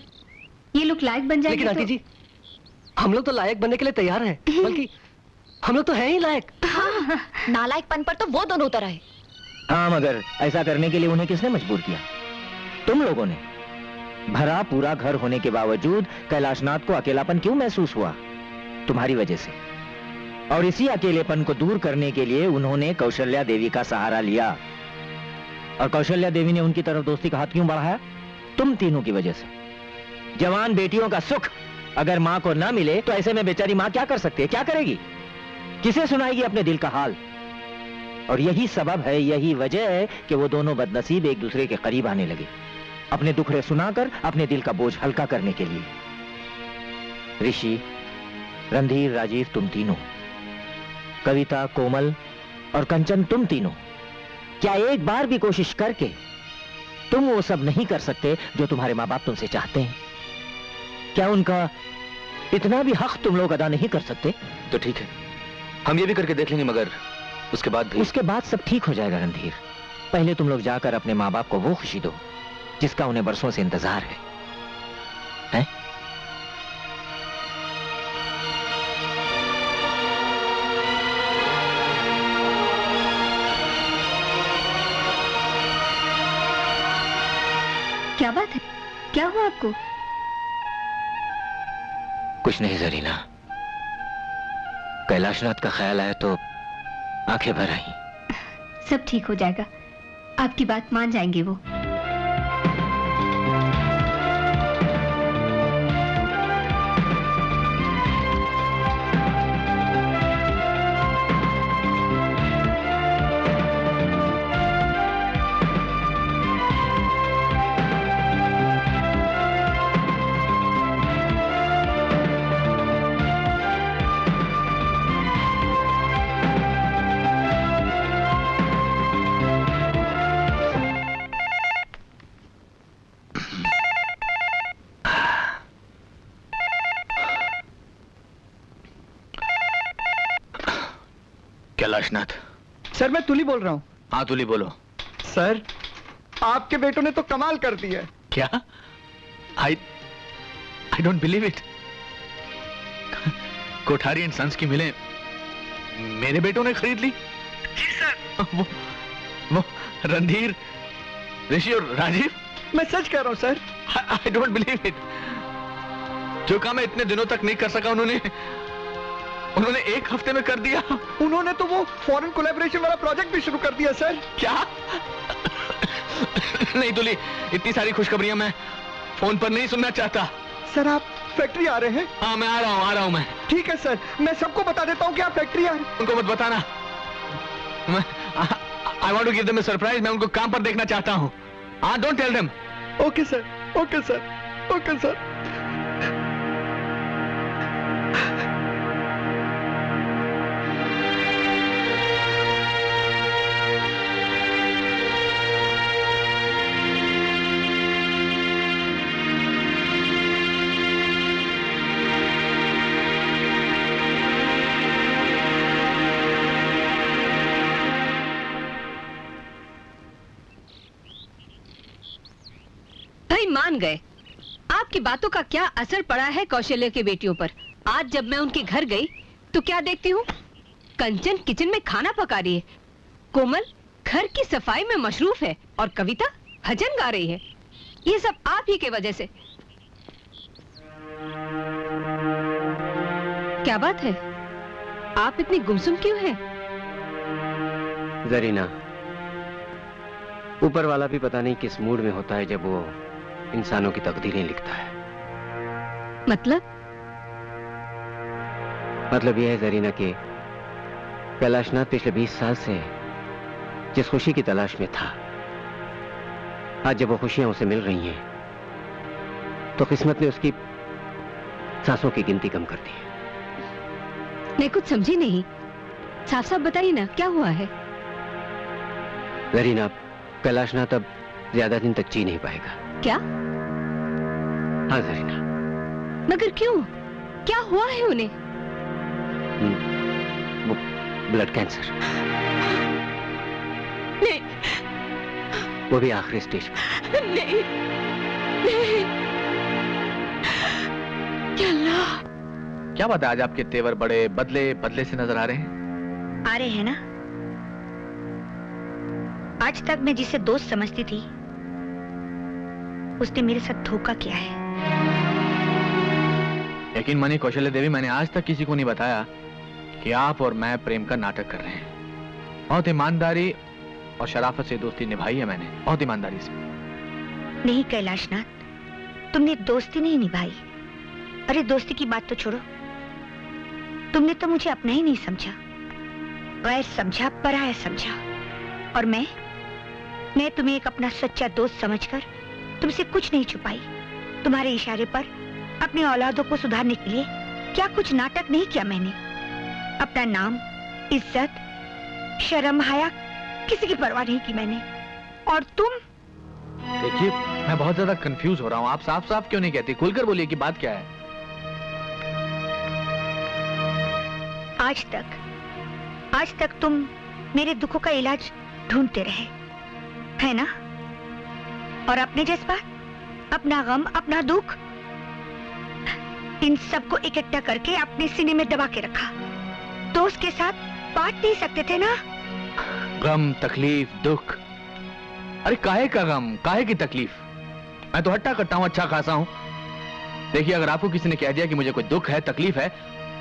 ये लोग लायक बन जाएंगे? लेकिन आंटी जी, हम लोग तो लायक बनने के लिए तैयार हैं, बल्कि हम लोग तो हैं ही लायक। हाँ, नालायकपन पर तो वो दोनों उतर आए। हाँ, मगर ऐसा करने के लिए उन्हें किसने मजबूर किया? तुम लोगों ने। भरा पूरा घर होने के बावजूद कैलाशनाथ को अकेलापन क्यों महसूस हुआ? तुम्हारी वजह से। और इसी अकेलेपन को दूर करने के लिए उन्होंने कौशल्या देवी का सहारा लिया। और कौशल्या देवी ने उनकी तरफ दोस्ती का हाथ क्यों बढ़ाया? तुम तीनों की वजह से। जवान बेटियों का सुख अगर मां को ना मिले तो ऐसे में बेचारी मां क्या कर सकती है? क्या करेगी? किसे सुनाएगी अपने दिल का हाल? और यही सबब है, यही वजह है कि वो दोनों बदनसीब एक दूसरे के करीब आने लगे, अपने दुखड़े सुनाकर अपने दिल का बोझ हल्का करने के लिए। ऋषि, रणधीर, राजीव, तुम तीनों, कविता, कोमल और कंचन, तुम तीनों, क्या एक बार भी कोशिश करके तुम वो सब नहीं कर सकते जो तुम्हारे माँ बाप तुमसे चाहते हैं? क्या उनका इतना भी हक तुम लोग अदा नहीं कर सकते? तो ठीक है, हम ये भी करके देख लेंगे, मगर उसके बाद भी। उसके बाद सब ठीक हो जाएगा रणधीर। पहले तुम लोग जाकर अपने माँ बाप को वो खुशी दो जिसका उन्हें बरसों से इंतजार है, हैं? क्या बात है? क्या हुआ आपको? कुछ नहीं जरीना, कैलाशनाथ का ख्याल आया तो आंखें भर आई। सब ठीक हो जाएगा, आपकी बात मान जाएंगे वो। कैलाशनाथ। सर मैं तुली बोल रहा हूँ। हाँ तुली बोलो। सर आपके बेटों ने तो कमाल कर दिया है। क्या? I don't believe it. Kothari and Sons की मिलें मेरे बेटों ने खरीद ली? जी सर। वो रणधीर, ऋषि और राजीव? मैं सच कह रहा हूँ sir. I don't believe it. जो काम मैं इतने दिनों तक नहीं कर सका उन्होंने एक हफ्ते में कर दिया। उन्होंने तो वो फॉरेन कोलैबोरेशन वाला प्रोजेक्ट भी शुरू कर दिया सर। क्या? नहीं तुली, इतनी सारी खुशखबरियां मैं फोन पर नहीं सुनना चाहता। सर आप फैक्ट्री आ रहे हैं? हाँ मैं आ रहा हूँ मैं। ठीक है सर, मैं सबको बता देता हूँ कि आप फैक्ट्री आ रहे हैं। उनको मत बताना। I want to give them a surprise. मैं उनको काम पर देखना चाहता हूँ। हाँ don't tell them. Okay sir, okay sir, okay sir. मान गए। आपकी बातों का क्या असर पड़ा है कौशल्य के बेटियों पर? आज जब मैं उनके घर गई तो क्या देखती हूँ? कंचन किचन में खाना पका रही है, कोमल घर की सफाई में मशरूफ है और कविता भजन गा रही है। ये सब आप ही के वजह से। क्या बात है? आप इतनी गुमसुम क्यों हैं? जरीना, ऊपर वाला भी पता नहीं किस मूड में होता है जब वो इंसानों की तकदीरें लिखता है। मतलब यह है जरीना कि कैलाशनाथ पिछले 20 साल से जिस खुशी की तलाश में था, आज जब वो खुशियां उसे मिल रही हैं तो किस्मत ने उसकी सांसों की गिनती कम कर दी है। मैं कुछ समझी नहीं, साफ साफ बताइए ना क्या हुआ है? जरीना, कैलाशनाथ अब ज्यादा दिन तक जी नहीं पाएगा। क्या? हाँ जरीना। मगर क्यों? क्या हुआ है उन्हें? वो ब्लड कैंसर। नहीं। वो भी आखिरी स्टेज पर। नहीं, नहीं। अल्लाह। क्या बात है, आज आपके तेवर बड़े बदले बदले से नजर आ रहे हैं? आ रहे हैं ना। आज तक मैं जिसे दोस्त समझती थी उसने मेरे साथ धोखा किया है। यकीन मानिए कौशल्य देवी, मैंने आज तक किसी को नहीं बताया कि आप और मैं प्रेम का नाटक कर रहे हैं। बहुत ईमानदारी और शराफत से दोस्ती निभाई है मैंने, बहुत ईमानदारी से। नहीं कैलाशनाथ, तुमने दोस्ती नहीं निभाई। अरे दोस्ती की बात तो छोड़ो, तुमने तो मुझे अपना ही नहीं समझा, गैर समझा, पराया समझा। और मैं तुम्हें एक अपना सच्चा दोस्त समझकर तुमसे कुछ नहीं छुपाई। तुम्हारे इशारे पर अपनी औलादों को सुधारने के लिए क्या कुछ नाटक नहीं किया मैंने। अपना नाम, इज्जत, शर्म, हया किसी की परवाह नहीं की मैंने। और तुम? देखिए मैं बहुत ज्यादा कंफ्यूज हो रहा हूँ। आप साफ साफ क्यों नहीं कहती? खुलकर बोलिए कि बात क्या है। आज तक तुम मेरे दुखों का इलाज ढूंढते रहे, है ना? और अपने जज्बात, अपना गम, अपना दुख, इन सबको इकट्ठा करके अपने सीने में दबा के रखा। दोस्त के साथ बांट नहीं सकते थे ना? गम, तकलीफ, दुख। अरे काहे का गम, काहे की तकलीफ? मैं तो हट्टा कट्टा हूं, अच्छा खासा हूं। देखिए, अगर आपको किसी ने कह दिया कि मुझे कोई दुख है, तकलीफ है,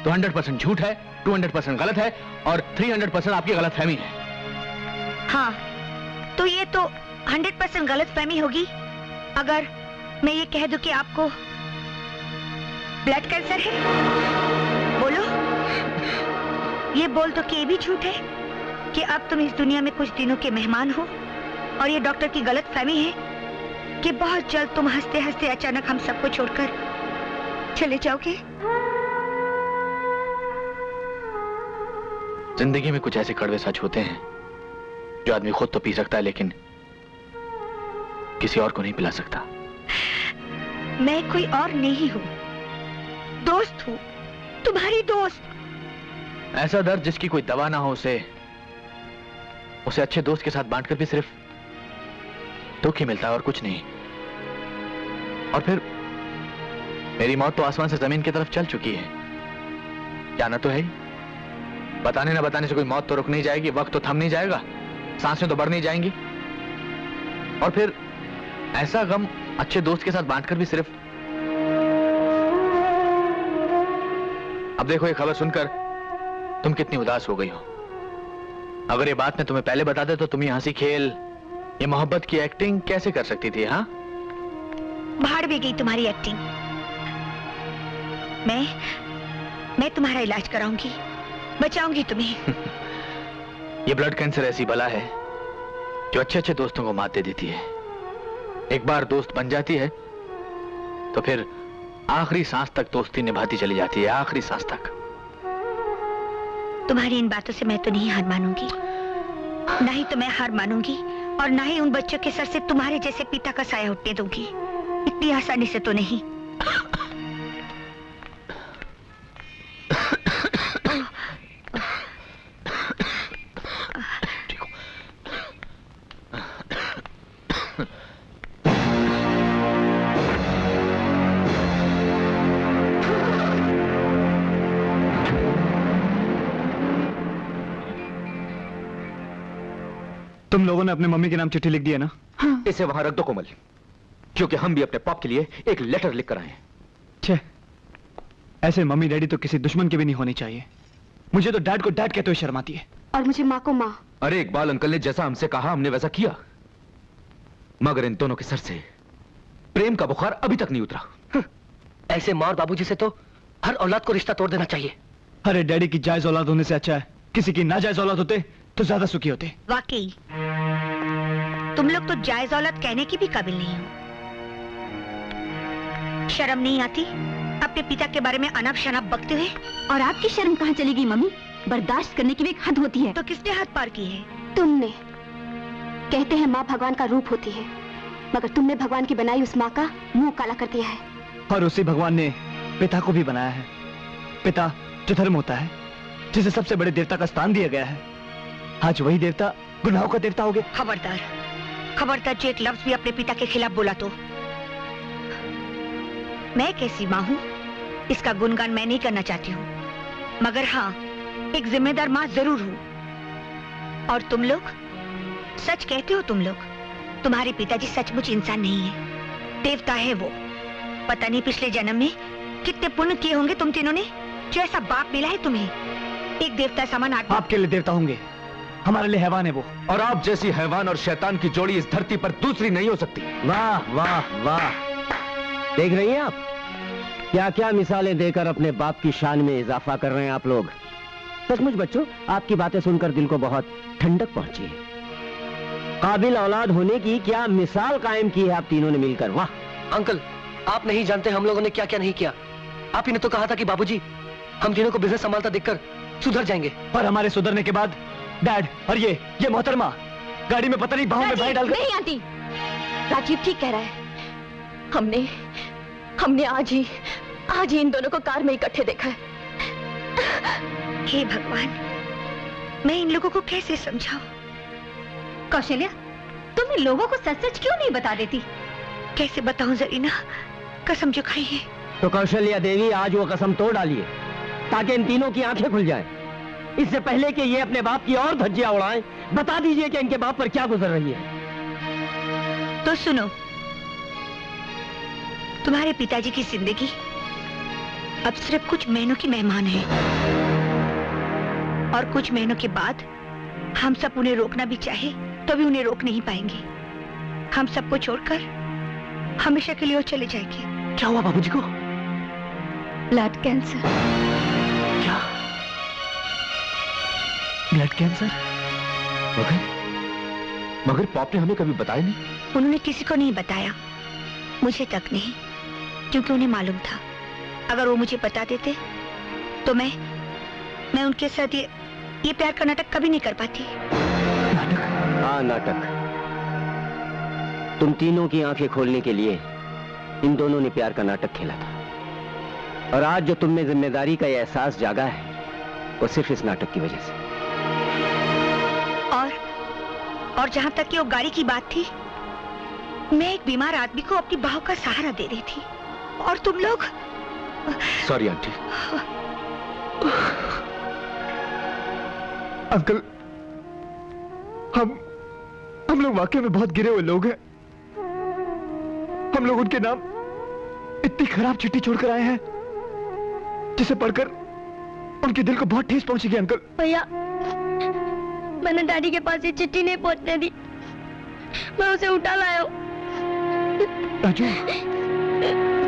तो 100% झूठ है, 200% गलत है और 300% आपकी गलतफहमी है। हाँ, तो ये तो 100% गलतफहमी होगी अगर मैं ये कह दूं कि आपको ब्लड कैंसर है। बोलो, ये बोल दो कि ये भी झूठ है कि अब तुम इस दुनिया में कुछ दिनों के मेहमान हो और ये डॉक्टर की गलतफहमी है कि बहुत जल्द तुम हंसते हंसते अचानक हम सबको छोड़कर चले जाओगे। जिंदगी में कुछ ऐसे कड़वे सच होते हैं जो आदमी खुद तो पी सकता है लेकिन किसी और को नहीं पिला सकता। मैं कोई और नहीं हूँ, दोस्त हूँ, तुम्हारी दोस्त। ऐसा दर्द जिसकी कोई दवा ना हो, उसे अच्छे दोस्त के साथ बांटकर भी सिर्फ दुख ही मिलता है और कुछ नहीं। और फिर मेरी मौत तो आसमान से जमीन की तरफ चल चुकी है, जाना तो है ही। बताने ना बताने से कोई मौत तो रुक नहीं जाएगी, वक्त तो थम नहीं जाएगा, सांसें तो बढ़ नहीं जाएंगी। और फिर ऐसा गम अच्छे दोस्त के साथ बांटकर भी सिर्फ। अब देखो, ये खबर सुनकर तुम कितनी उदास हो गई हो। अगर ये बात मैं तुम्हें पहले बता दे तो तुम ये हंसी खेल, ये मोहब्बत की एक्टिंग कैसे कर सकती थी? हाँ, भाड़ भी गई तुम्हारी एक्टिंग। मैं तुम्हारा इलाज कराऊंगी, बचाऊंगी तुम्हें। ये ब्लड कैंसर ऐसी बला है जो अच्छे अच्छे दोस्तों को मात दे देती है। एक बार दोस्त बन जाती है तो फिर आखिरी सांस तक दोस्ती निभाती चली जाती है, आखिरी सांस तक। तुम्हारी इन बातों से मैं तो नहीं हार मानूंगी, ना ही तो मैं हार मानूंगी और ना ही उन बच्चों के सर से तुम्हारे जैसे पिता का साया उठने दूंगी। इतनी आसानी से तो नहीं। तुम लोगों ने अपने मम्मी के नाम चिट्ठी लिख दी है ना? हाँ। इसे वहां रख दो कोमल, क्योंकि हम भी अपने पाप के लिए एक लेटर लिख कर आए हैं। छे, ऐसे मम्मी डैडी तो किसी दुश्मन के भी नहीं होनी चाहिए। मुझे तो डैड को डैड कहते हुए शर्म आती है। और मुझे माँ को माँ। अरे इकबाल अंकल ने जैसा हमसे कहा हमने वैसा किया, मगर इन दोनों के सर से प्रेम का बुखार अभी तक नहीं उतरा। ऐसे माँ और बाबूजी से तो हर औलाद को रिश्ता तोड़ देना चाहिए। अरे डैडी की जायज औलाद होने से अच्छा है किसी की नाजायज औलाद होते तो ज्यादा सुखी होते। वाकई तुम लोग तो जायज औलाद कहने की भी काबिल नहीं हो। शर्म नहीं आती अपने पिता के बारे में अनाप शनाप बकते हुए? और आपकी शर्म कहाँ चलेगी मम्मी? बर्दाश्त करने की भी एक हद होती है। तो किसने हद पार की है? तुमने। कहते हैं माँ भगवान का रूप होती है, मगर तुमने भगवान की बनाई उस माँ का मुंह काला कर दिया है। और उसी भगवान ने पिता को भी बनाया है। पिता जो धर्म होता है, जिसे सबसे बड़े देवता का स्थान दिया गया है, आज वही देवता गुनाहों का देवता हो गया। खबरदार, खबरदार जो एक लफ्ज भी अपने पिता के खिलाफ बोला तो। मैं कैसी माँ हूँ इसका गुणगान मैं नहीं करना चाहती हूँ, मगर हाँ एक जिम्मेदार माँ जरूर हूँ। और तुम लोग सच कहते हो, तुम लोग, तुम्हारे पिताजी सचमुच इंसान नहीं है, देवता है वो। पता नहीं पिछले जन्म में कितने पुण्य किए होंगे तुम तीनों ने, जो ऐसा बाप मिला है तुम्हें। एक देवता समान आदमी। आपके लिए देवता होंगे, हमारे लिए हैवान है वो। और आप जैसी हैवान और शैतान की जोड़ी इस धरती पर दूसरी नहीं हो सकती। वाह वाह वाह, देख रही हैं आप क्या क्या मिसालें देकर अपने बाप की शान में इजाफा कर रहे हैं आप लोग। सचमुच बच्चों, आपकी बातें सुनकर दिल को बहुत ठंडक पहुंची है। काबिल औलाद होने की क्या मिसाल कायम की है आप तीनों ने मिलकर। वाह अंकल, आप नहीं जानते हम लोगों ने क्या क्या नहीं किया। आप ही ने तो कहा था कि बाबूजी हम तीनों को बिजनेस संभालता देखकर सुधर जाएंगे। पर हमारे सुधरने के बाद डैड और ये मोहतरमा गाड़ी में पता नहीं बाहों में भाई डालकर। नहीं आंटी, राजीव ठीक कह रहा है। हमने आज ही इन दोनों को कार में इकट्ठे देखा है। हे भगवान, मैं इन लोगों को कैसे समझाऊं? कौशल्या, तुम इन लोगों को सच सच क्यों नहीं बता देती? कैसे बताऊं जरीना, कसम जो खाई है। तो कौशल्या देवी आज वो कसम तोड़ डालिए ताकि इन तीनों की आंखें खुल जाएं। इससे पहले कि ये अपने बाप की और धज्जियां उड़ाएं, बता दीजिए कि इनके बाप पर क्या गुजर रही है। तो सुनो, तुम्हारे पिताजी की जिंदगी अब सिर्फ कुछ महीनों की मेहमान है, और कुछ महीनों के बाद हम सब उन्हें रोकना भी चाहे तो भी उन्हें रोक नहीं पाएंगे। हम सबको छोड़कर हमेशा के लिए वो चले जाएंगे। क्या हुआ बाबूजी को? Blood cancer. क्या? Blood cancer? मगर पॉप ने हमें कभी बताया नहीं। उन्होंने किसी को नहीं बताया, मुझे तक नहीं, क्योंकि उन्हें मालूम था अगर वो मुझे बता देते तो मैं उनके साथ ये प्यार का नाटक कभी नहीं कर पाती। हाँ, नाटक। तुम तीनों की आंखें खोलने के लिए इन दोनों ने प्यार का नाटक खेला था, और आज जो तुम में जिम्मेदारी का ये एहसास जागा है वो सिर्फ इस नाटक की वजह से। और जहां तक कि वो गाड़ी की बात थी, मैं एक बीमार आदमी को अपनी बाहों का सहारा दे रही थी, और तुम लोग। Sorry aunty. अंकल, हम लोग वाकई में बहुत गिरे हुए लोग हैं। हम लोग उनके नाम इतनी खराब चिट्ठी छोड़कर आए हैं जिसे पढ़कर उनके दिल को बहुत ठेस पहुंचेगी। अंकल भैया, मैंने डैडी के पास ये चिट्ठी नहीं पहुंचने दी, मैं उसे उठा लाया हूं। Raju,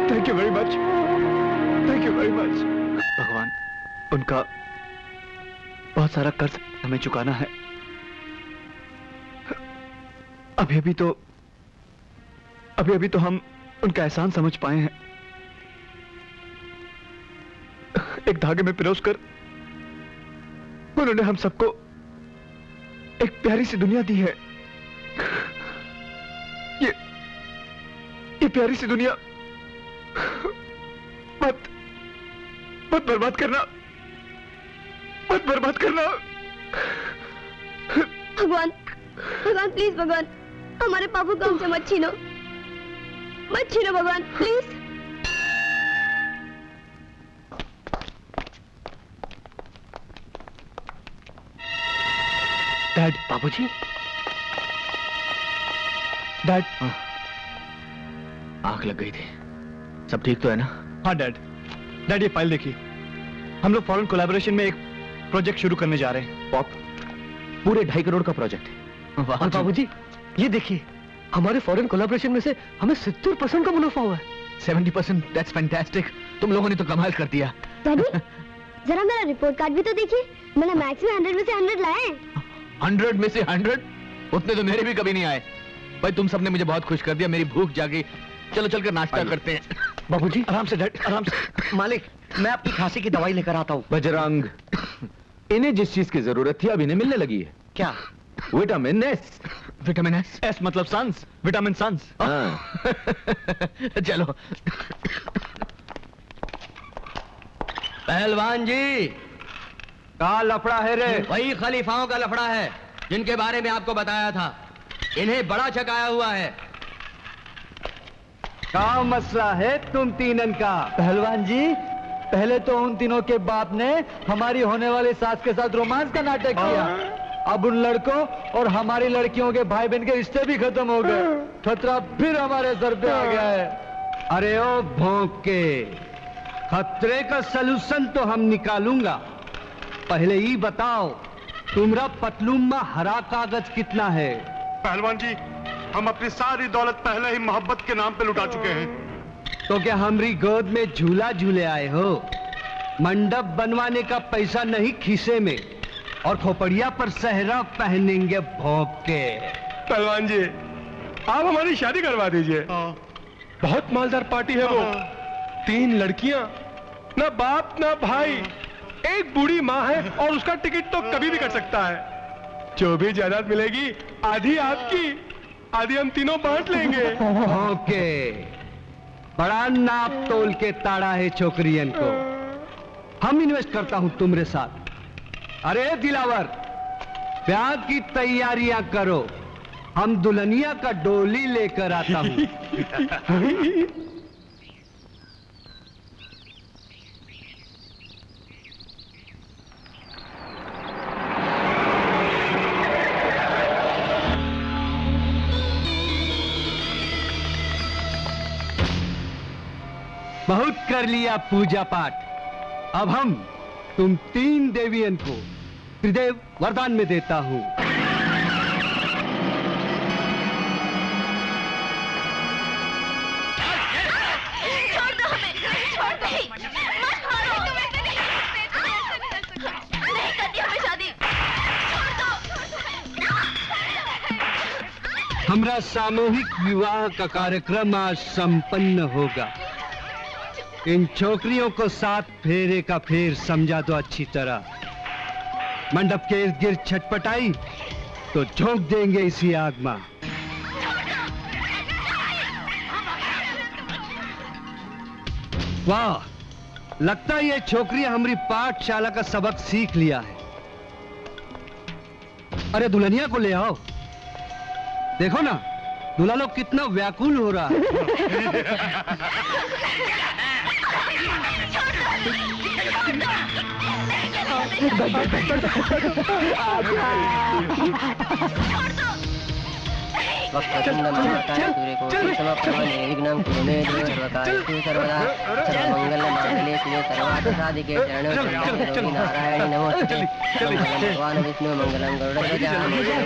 thank you very much, thank you very much. भगवान, उनका बहुत सारा कर्ज हमें चुकाना है। अभी अभी तो हम उनका एहसान समझ पाए हैं। एक धागे में पिरोसकर उन्होंने हम सबको एक प्यारी सी दुनिया दी है। ये प्यारी सी दुनिया मत बर्बाद करना, मत बर्बाद करना। भगवान, भगवान प्लीज, भगवान हमारे पापू को हमसे मत छीनो, मत छीनो भगवान प्लीज। डैड। बाबूजी। डैड। आंख लग गई थी, सब ठीक तो है ना? हाँ डैड। डैड, ये फाइल देखिए, हम लोग फॉरेन कोलैबोरेशन में एक प्रोजेक्ट शुरू करने जा रहे हैं। पॉप, पूरे 2.5 करोड़ का प्रोजेक्ट है। और बाबूजी, ये देखिए, हमारे फॉरेन कोलैबोरेशन में से हमें 70% का मुनाफा हुआ है। 70%? That's fantastic. तुम लोगों ने तो कमाल कर दिया। डैडी, जरा मेरा रिपोर्ट कार्ड भी तो देखिए, मैंने मैथ्स में 100 में से 100 लाए हैं। 100 में से 100? उतने तो मेरे भी कभी नहीं आए। भाई, तुम सबने मुझे बहुत खुश कर दिया, मेरी भूख जागी। चलो चलकर नाश्ता करते हैं। बाबूजी, आराम से डैड, आराम से। मालिक, मैं अपनी खांसी की दवाई लेकर आता हूँ। बजरंग, इन्हें जिस चीज की जरूरत थी अब इन्हें मिलने लगी है। क्या? Vitamin S. Vitamin S? S मतलब सन्स, विटामिन सन्स। चलो। पहलवान जी, का लफड़ा है रे? वही खलीफाओं का लफड़ा है जिनके बारे में आपको बताया था। इन्हें बड़ा चकाया हुआ है। क्या मसला है तुम तीनन का? पहलवान जी, पहले तो उन तीनों के बाप ने हमारी होने वाली सास के साथ रोमांस का नाटक किया, अब उन लड़कों और हमारी लड़कियों के भाई बहन के रिश्ते भी खत्म हो गए। खतरा फिर हमारे सर पे आ गया है। अरे ओ भौंक के, खतरे का सलूशन तो हम निकालूंगा। पहले ही बताओ, तुम्हारा पतलून में हरा कागज कितना है? पहलवान जी, हम अपनी सारी दौलत पहले ही मोहब्बत के नाम पे लुटा चुके हैं। तो क्या हमारी गोद में झूला झूले आए हो? मंडप बनवाने का पैसा नहीं खीसे में, और खोपड़िया पर सहरा पहनेंगे भौंक के। पहलवान जी, आप हमारी शादी करवा दीजिए। बहुत मालदार पार्टी है वो। 3 लड़कियां, ना बाप ना भाई, एक बूढ़ी माँ है, और उसका टिकट तो कभी भी कट सकता है। जो भी जायदाद मिलेगी, आधी आपकी, आधी हम तीनों बांट लेंगे। ओके, बड़ा नाप तोल के ताड़ा है छोकरियन को। हम इन्वेस्ट करता हूं तुम्हारे साथ। अरे दिलावर, ब्याह की तैयारियां करो, हम दुल्हनिया का डोली लेकर आता हूँ। बहुत कर लिया पूजा पाठ। अब हम तुम 3 देवियन को त्रिदेव वरदान में देता हूँ। छोड़ दो हमें, छोड़ दो, मत मारो। नहीं करती हमें शादी, छोड़ दो। हमारा सामूहिक विवाह का कार्यक्रम आज संपन्न होगा। इन छोकरियों को 7 फेरे का फेर समझा दो अच्छी तरह। मंडप के इर्द गिर्द छटपटाई तो झोंक देंगे इसी आग में। वाह, लगता है ये छोकरियां हमारी पाठशाला का सबक सीख लिया है। अरे दुल्हनिया को ले आओ। देखो ना, दूल्हा लोग कितना व्याकुल हो रहा है। वक्रतुंड महाकाय सूर्यकोटि समप्रभ निर्विघ्नं कुरु मे देव सर्वकार्येषु सर्वदा सर्वमंगलमांगल्ये शिवे सर्वार्थसाधिके शरण्ये त्र्यंबके नारायणी नमोस्तुते। मंगलं भगवान् विष्णु मंगलं गरुडध्वजा मंगलं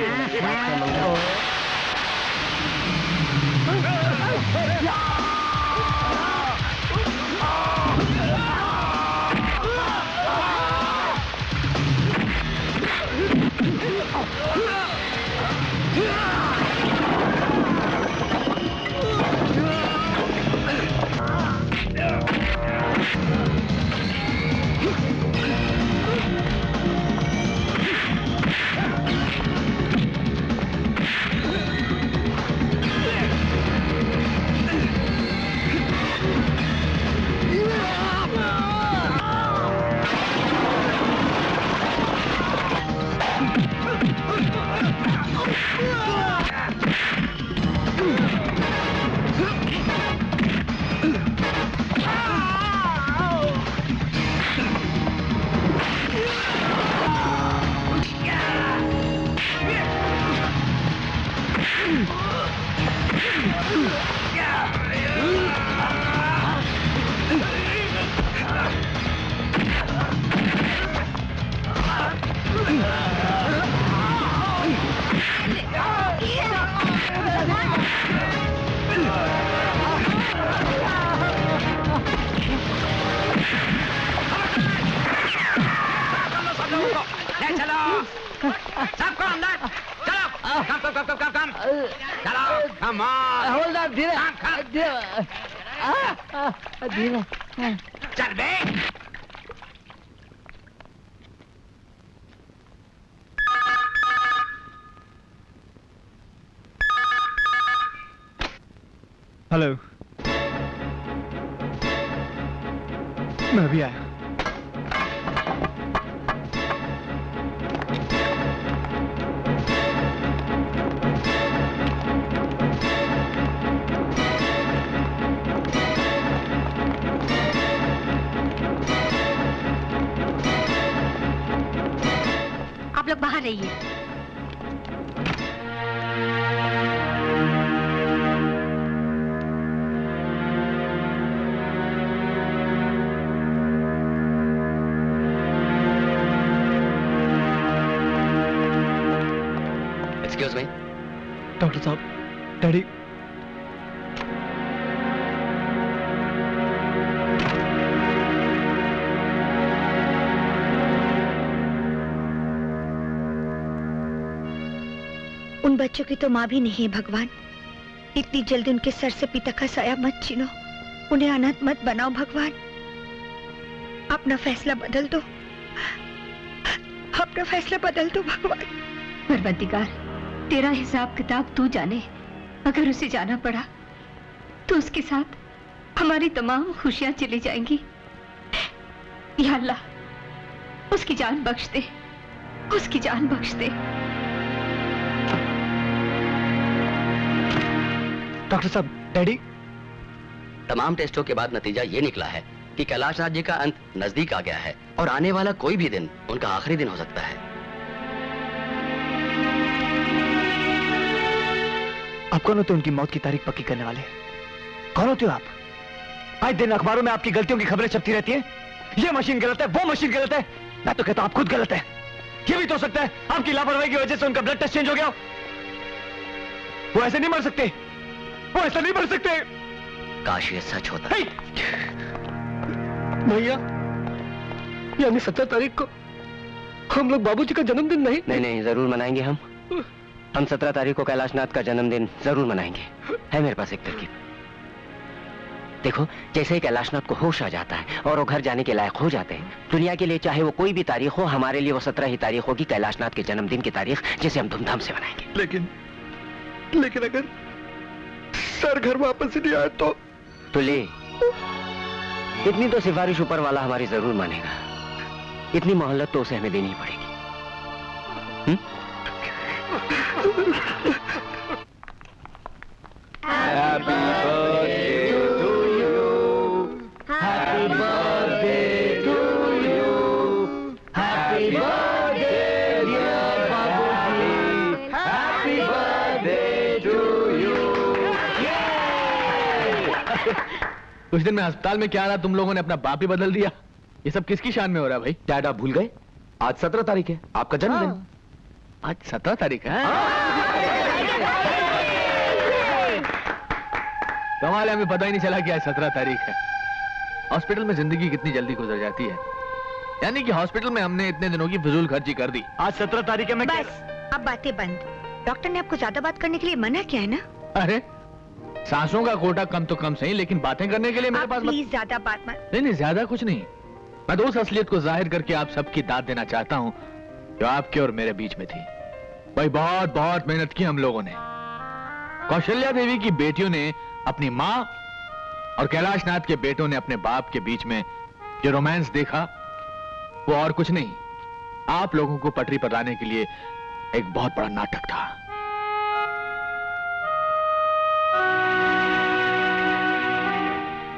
हवलदार धीरे धीरे चल बे। हेलो, मैं अभी आया। आप लोग बाहर रहिए। Excuse me. डॉक्टर साहब, डैडी। उन बच्चों की तो माँ भी नहीं है भगवान। इतनी जल्दी उनके सर से पिता का साया मत छीनो, उन्हें अनाथ मत बनाओ भगवान। अपना फैसला बदल दो, अपना फैसला बदल दो भगवान। परवरदिगार, तेरा हिसाब किताब तू जाने। अगर उसे जाना पड़ा तो उसके साथ हमारी तमाम खुशियां चली जाएंगी। या अल्लाह, उसकी जान बख्श दे, उसकी जान बख्श दे। डॉक्टर साहब, डैडी। तमाम टेस्टों के बाद नतीजा ये निकला है कि कैलाश नाथ जी का अंत नजदीक आ गया है और आने वाला कोई भी दिन उनका आखिरी दिन हो सकता है। आप कौन होते उनकी मौत की तारीख पक्की करने वाले? कौन होते हो आप? आज दिन अखबारों में आपकी गलतियों की खबरें छपती रहती हैं। ये मशीन गलत है, वो मशीन गलत है। मैं तो कहता हूं आप खुद गलत है। ये भी तो हो सकता है आपकी लापरवाही की वजह से उनका ब्लड टेस्ट चेंज हो गया। वो ऐसे नहीं मर सकते, वो ऐसा नहीं मर सकते। काश ये सच होता। भैया, यानी 17 तारीख को हम लोग बाबूजी का जन्मदिन नहीं? नहीं, जरूर मनाएंगे हम 17 तारीख को कैलाश नाथ का जन्मदिन जरूर मनाएंगे। है मेरे पास एक तरकीब। देखो, जैसे ही कैलाश नाथ को होश आ जाता है और वो घर जाने के लायक हो जाते हैं, दुनिया के लिए चाहे वो कोई भी तारीख हो, हमारे लिए वो 17 ही तारीख होगी, कैलाश नाथ के जन्मदिन की तारीख, जिसे हम धूमधाम से मनाएंगे। लेकिन अगर सर घर वापस नहीं आया तो ले, इतनी तो सिफारिश ऊपर वाला हमारी जरूर मानेगा। इतनी मोहलत तो उसे हमें देनी पड़ेगी। Happy birthday to you. Happy birthday to you. Happy birthday dear Babuji. Happy birthday to you. कुछ दिन में अस्पताल में क्या रहा, तुम लोगों ने अपना बाप ही बदल दिया। ये सब किसकी शान में हो रहा है भाई? डैड आप भूल गए, आज 17 तारीख है, आपका जन्मदिन। आज 17 तारीख है? कमाल है, हमें पता ही नहीं चला कि आज 17 तारीख है। हॉस्पिटल में जिंदगी कितनी जल्दी गुजर जाती है। यानी कि हॉस्पिटल में हमने इतने दिनों की फिजूल खर्ची कर दी। आज 17 तारीख है। मैं बस अब बातें बंद। डॉक्टर ने आपको ज्यादा बात करने के लिए मना किया है ना? अरे सांसों का कोटा कम तो कम सही, लेकिन बातें करने के लिए मेरे पास प्लीज ज्यादा बात मत। नहीं, ज्यादा कुछ नहीं। मैं तो उस असलियत को जाहिर करके आप सबकी दाद देना चाहता हूँ जो आपके और मेरे बीच में थी। भाई बहुत बहुत मेहनत की हम लोगों ने। कौशल्या देवी की बेटियों ने अपनी माँ और कैलाश नाथ के बेटों ने अपने बाप के बीच में जो रोमांस देखा, वो और कुछ नहीं, आप लोगों को पटरी पर लाने के लिए एक बहुत बड़ा नाटक था।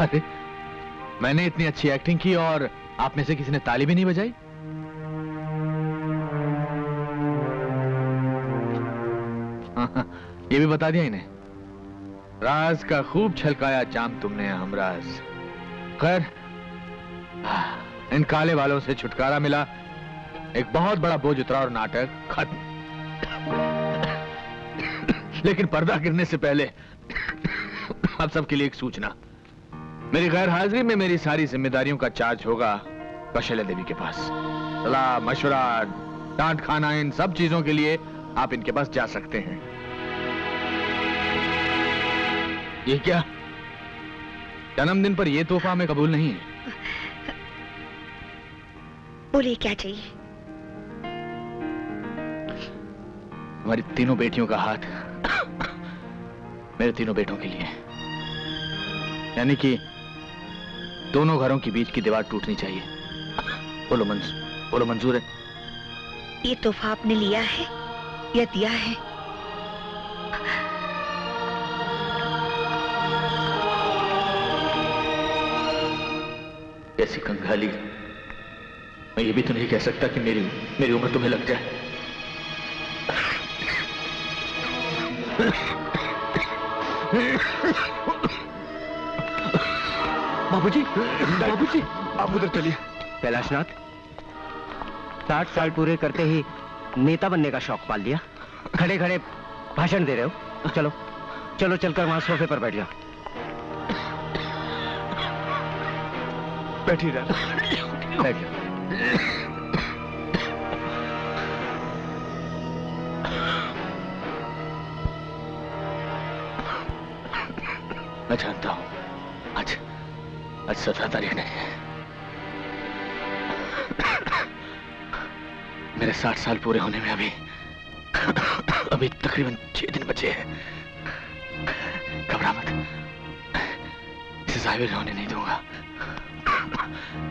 अरे मैंने इतनी अच्छी एक्टिंग की और आप में से किसी ने ताली भी नहीं बजाई? ये भी बता दिया इन्हें, राज का खूब छलकाया जाम तुमने हमराज। खैर, इन काले वालों से छुटकारा मिला, एक बहुत बड़ा बोझ उतरा और नाटक खत्म। लेकिन पर्दा गिरने से पहले आप सबके लिए एक सूचना। मेरी गैर हाजिरी में मेरी सारी जिम्मेदारियों का चार्ज होगा कौशल्या देवी के पास। सलाह मशवरा, डांट खाना, इन सब चीजों के लिए आप इनके पास जा सकते हैं। ये क्या, जन्मदिन पर यह तोहफा हमें कबूल नहीं है। बोलिए क्या चाहिए? हमारी तीनों बेटियों का हाथ मेरे तीनों बेटों के लिए, यानी कि दोनों घरों के बीच की दीवार टूटनी चाहिए। बोलो मंजूर है? ये तोहफा आपने लिया है या दिया है? ऐसी कंगाली, मैं ये भी तो नहीं कह सकता कि मेरी उम्र तुम्हें लग जाए। बाबूजी, बाबूजी, आप उधर चलिए। कैलाश नाथ, 60 साल पूरे करते ही नेता बनने का शौक पाल लिया। खड़े खड़े भाषण दे रहे हो। चलो चलो, चलकर वहां सोफे पर बैठ जाओ। बैठिए बैठ जाओ। मैं जानता हूं आज 17 तारीख नहीं है। मेरे 60 साल पूरे होने में अभी तकरीबन 6 दिन बचे हैं। घबरा मत, इसे जाहिर होने नहीं दूंगा।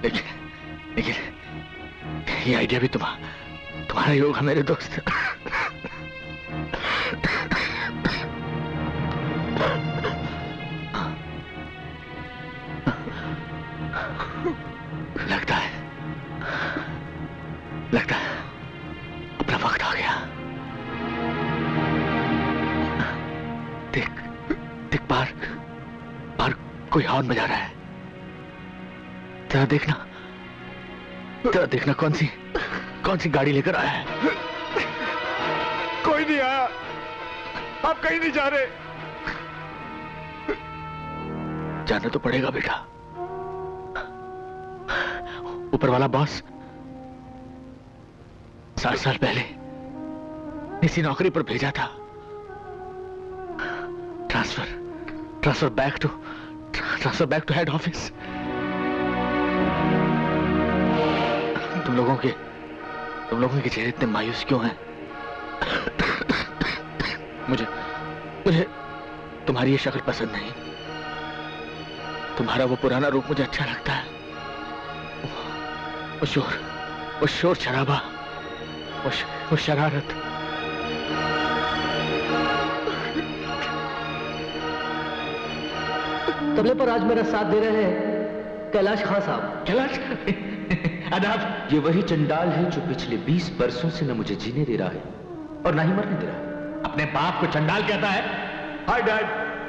लेकिन ये आइडिया भी तुम्हारा ही होगा मेरे दोस्त। देख बाहर बाहर कोई हॉर्न बजा रहा है। जरा देखना कौन सी गाड़ी लेकर आया है। कोई नहीं आया, आप कहीं नहीं जा रहे। जाना तो पड़ेगा बेटा। ऊपर वाला बॉस 60 साल पहले इसी नौकरी पर भेजा था। Transfer back to head office. तुम लोगों के चेहरे इतने मायूस क्यों हैं? मुझे तुम्हारी ये शक्ल पसंद नहीं। तुम्हारा वो पुराना रूप मुझे अच्छा लगता है। वो शोर शराबा, वो शरारत। तबले पर आज मेरा साथ दे रहे हैं कैलाश खान साहब। कैलाश आदाब। ये वही चंडाल है जो पिछले 20 बरसों से न मुझे जीने दे रहा है और ना ही मरने दे रहा है। अपने बाप को चंडाल कहता है? Hi dad,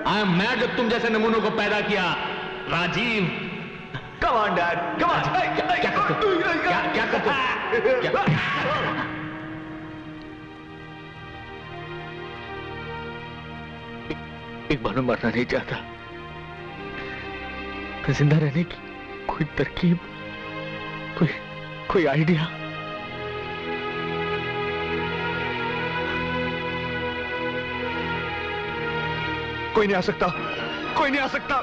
I am mad जो तुम जैसे नमूनों को पैदा किया। Rajiv, come on dad, come on. क्या करते हो? एक बार में मरना नहीं चाहता। जिंदा रहने की कोई तरकीब, कोई आइडिया? कोई नहीं आ सकता।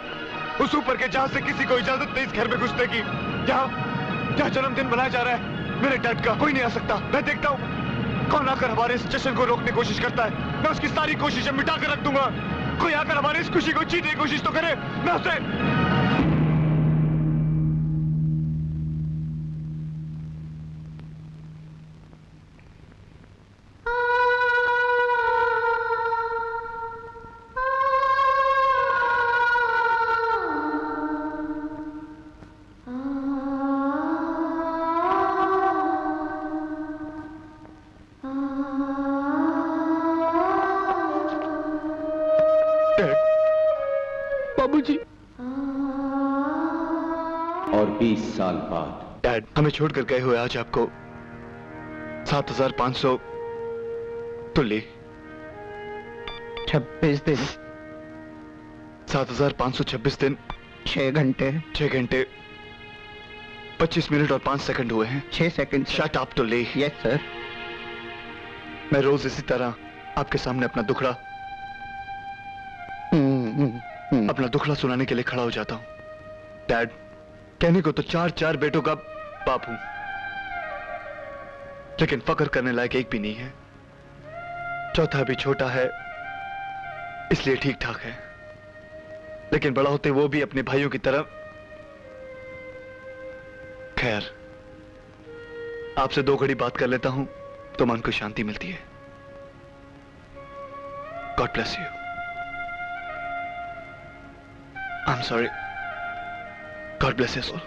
उस ऊपर के जहाज से किसी को इजाजत नहीं इस घर में घुसने की। जहां जन्मदिन मनाया जा रहा है मेरे डैड का, कोई नहीं आ सकता। मैं देखता हूं कौन आकर हमारे इस जश्न को रोकने की कोशिश करता है। मैं उसकी सारी कोशिशें मिटा कर रख दूंगा। कोई आकर हमारी इस खुशी को छीनने की कोशिश तो करे, मैं उसे। बाबूजी। और 20 साल बाद डैड, हमें छोड़कर गए हुए आज आपको 7500 तुल्ली 26 दिन 7526 दिन 6 घंटे 25 मिनट और 5 सेकंड हुए हैं। 6 second. Shut up तुल्ली। Yes sir. मैं रोज इसी तरह आपके सामने अपना दुखड़ा सुनाने के लिए खड़ा हो जाता हूं। डैड, कहने को तो 4 बेटों का बाप हूं, लेकिन फक्र करने लायक एक भी नहीं है। चौथा भी छोटा है इसलिए ठीक ठाक है, लेकिन बड़ा होते वो भी अपने भाइयों की तरह। खैर, आपसे 2 घड़ी बात कर लेता हूं तो मन को शांति मिलती है। God bless you. I'm sorry. God bless us all.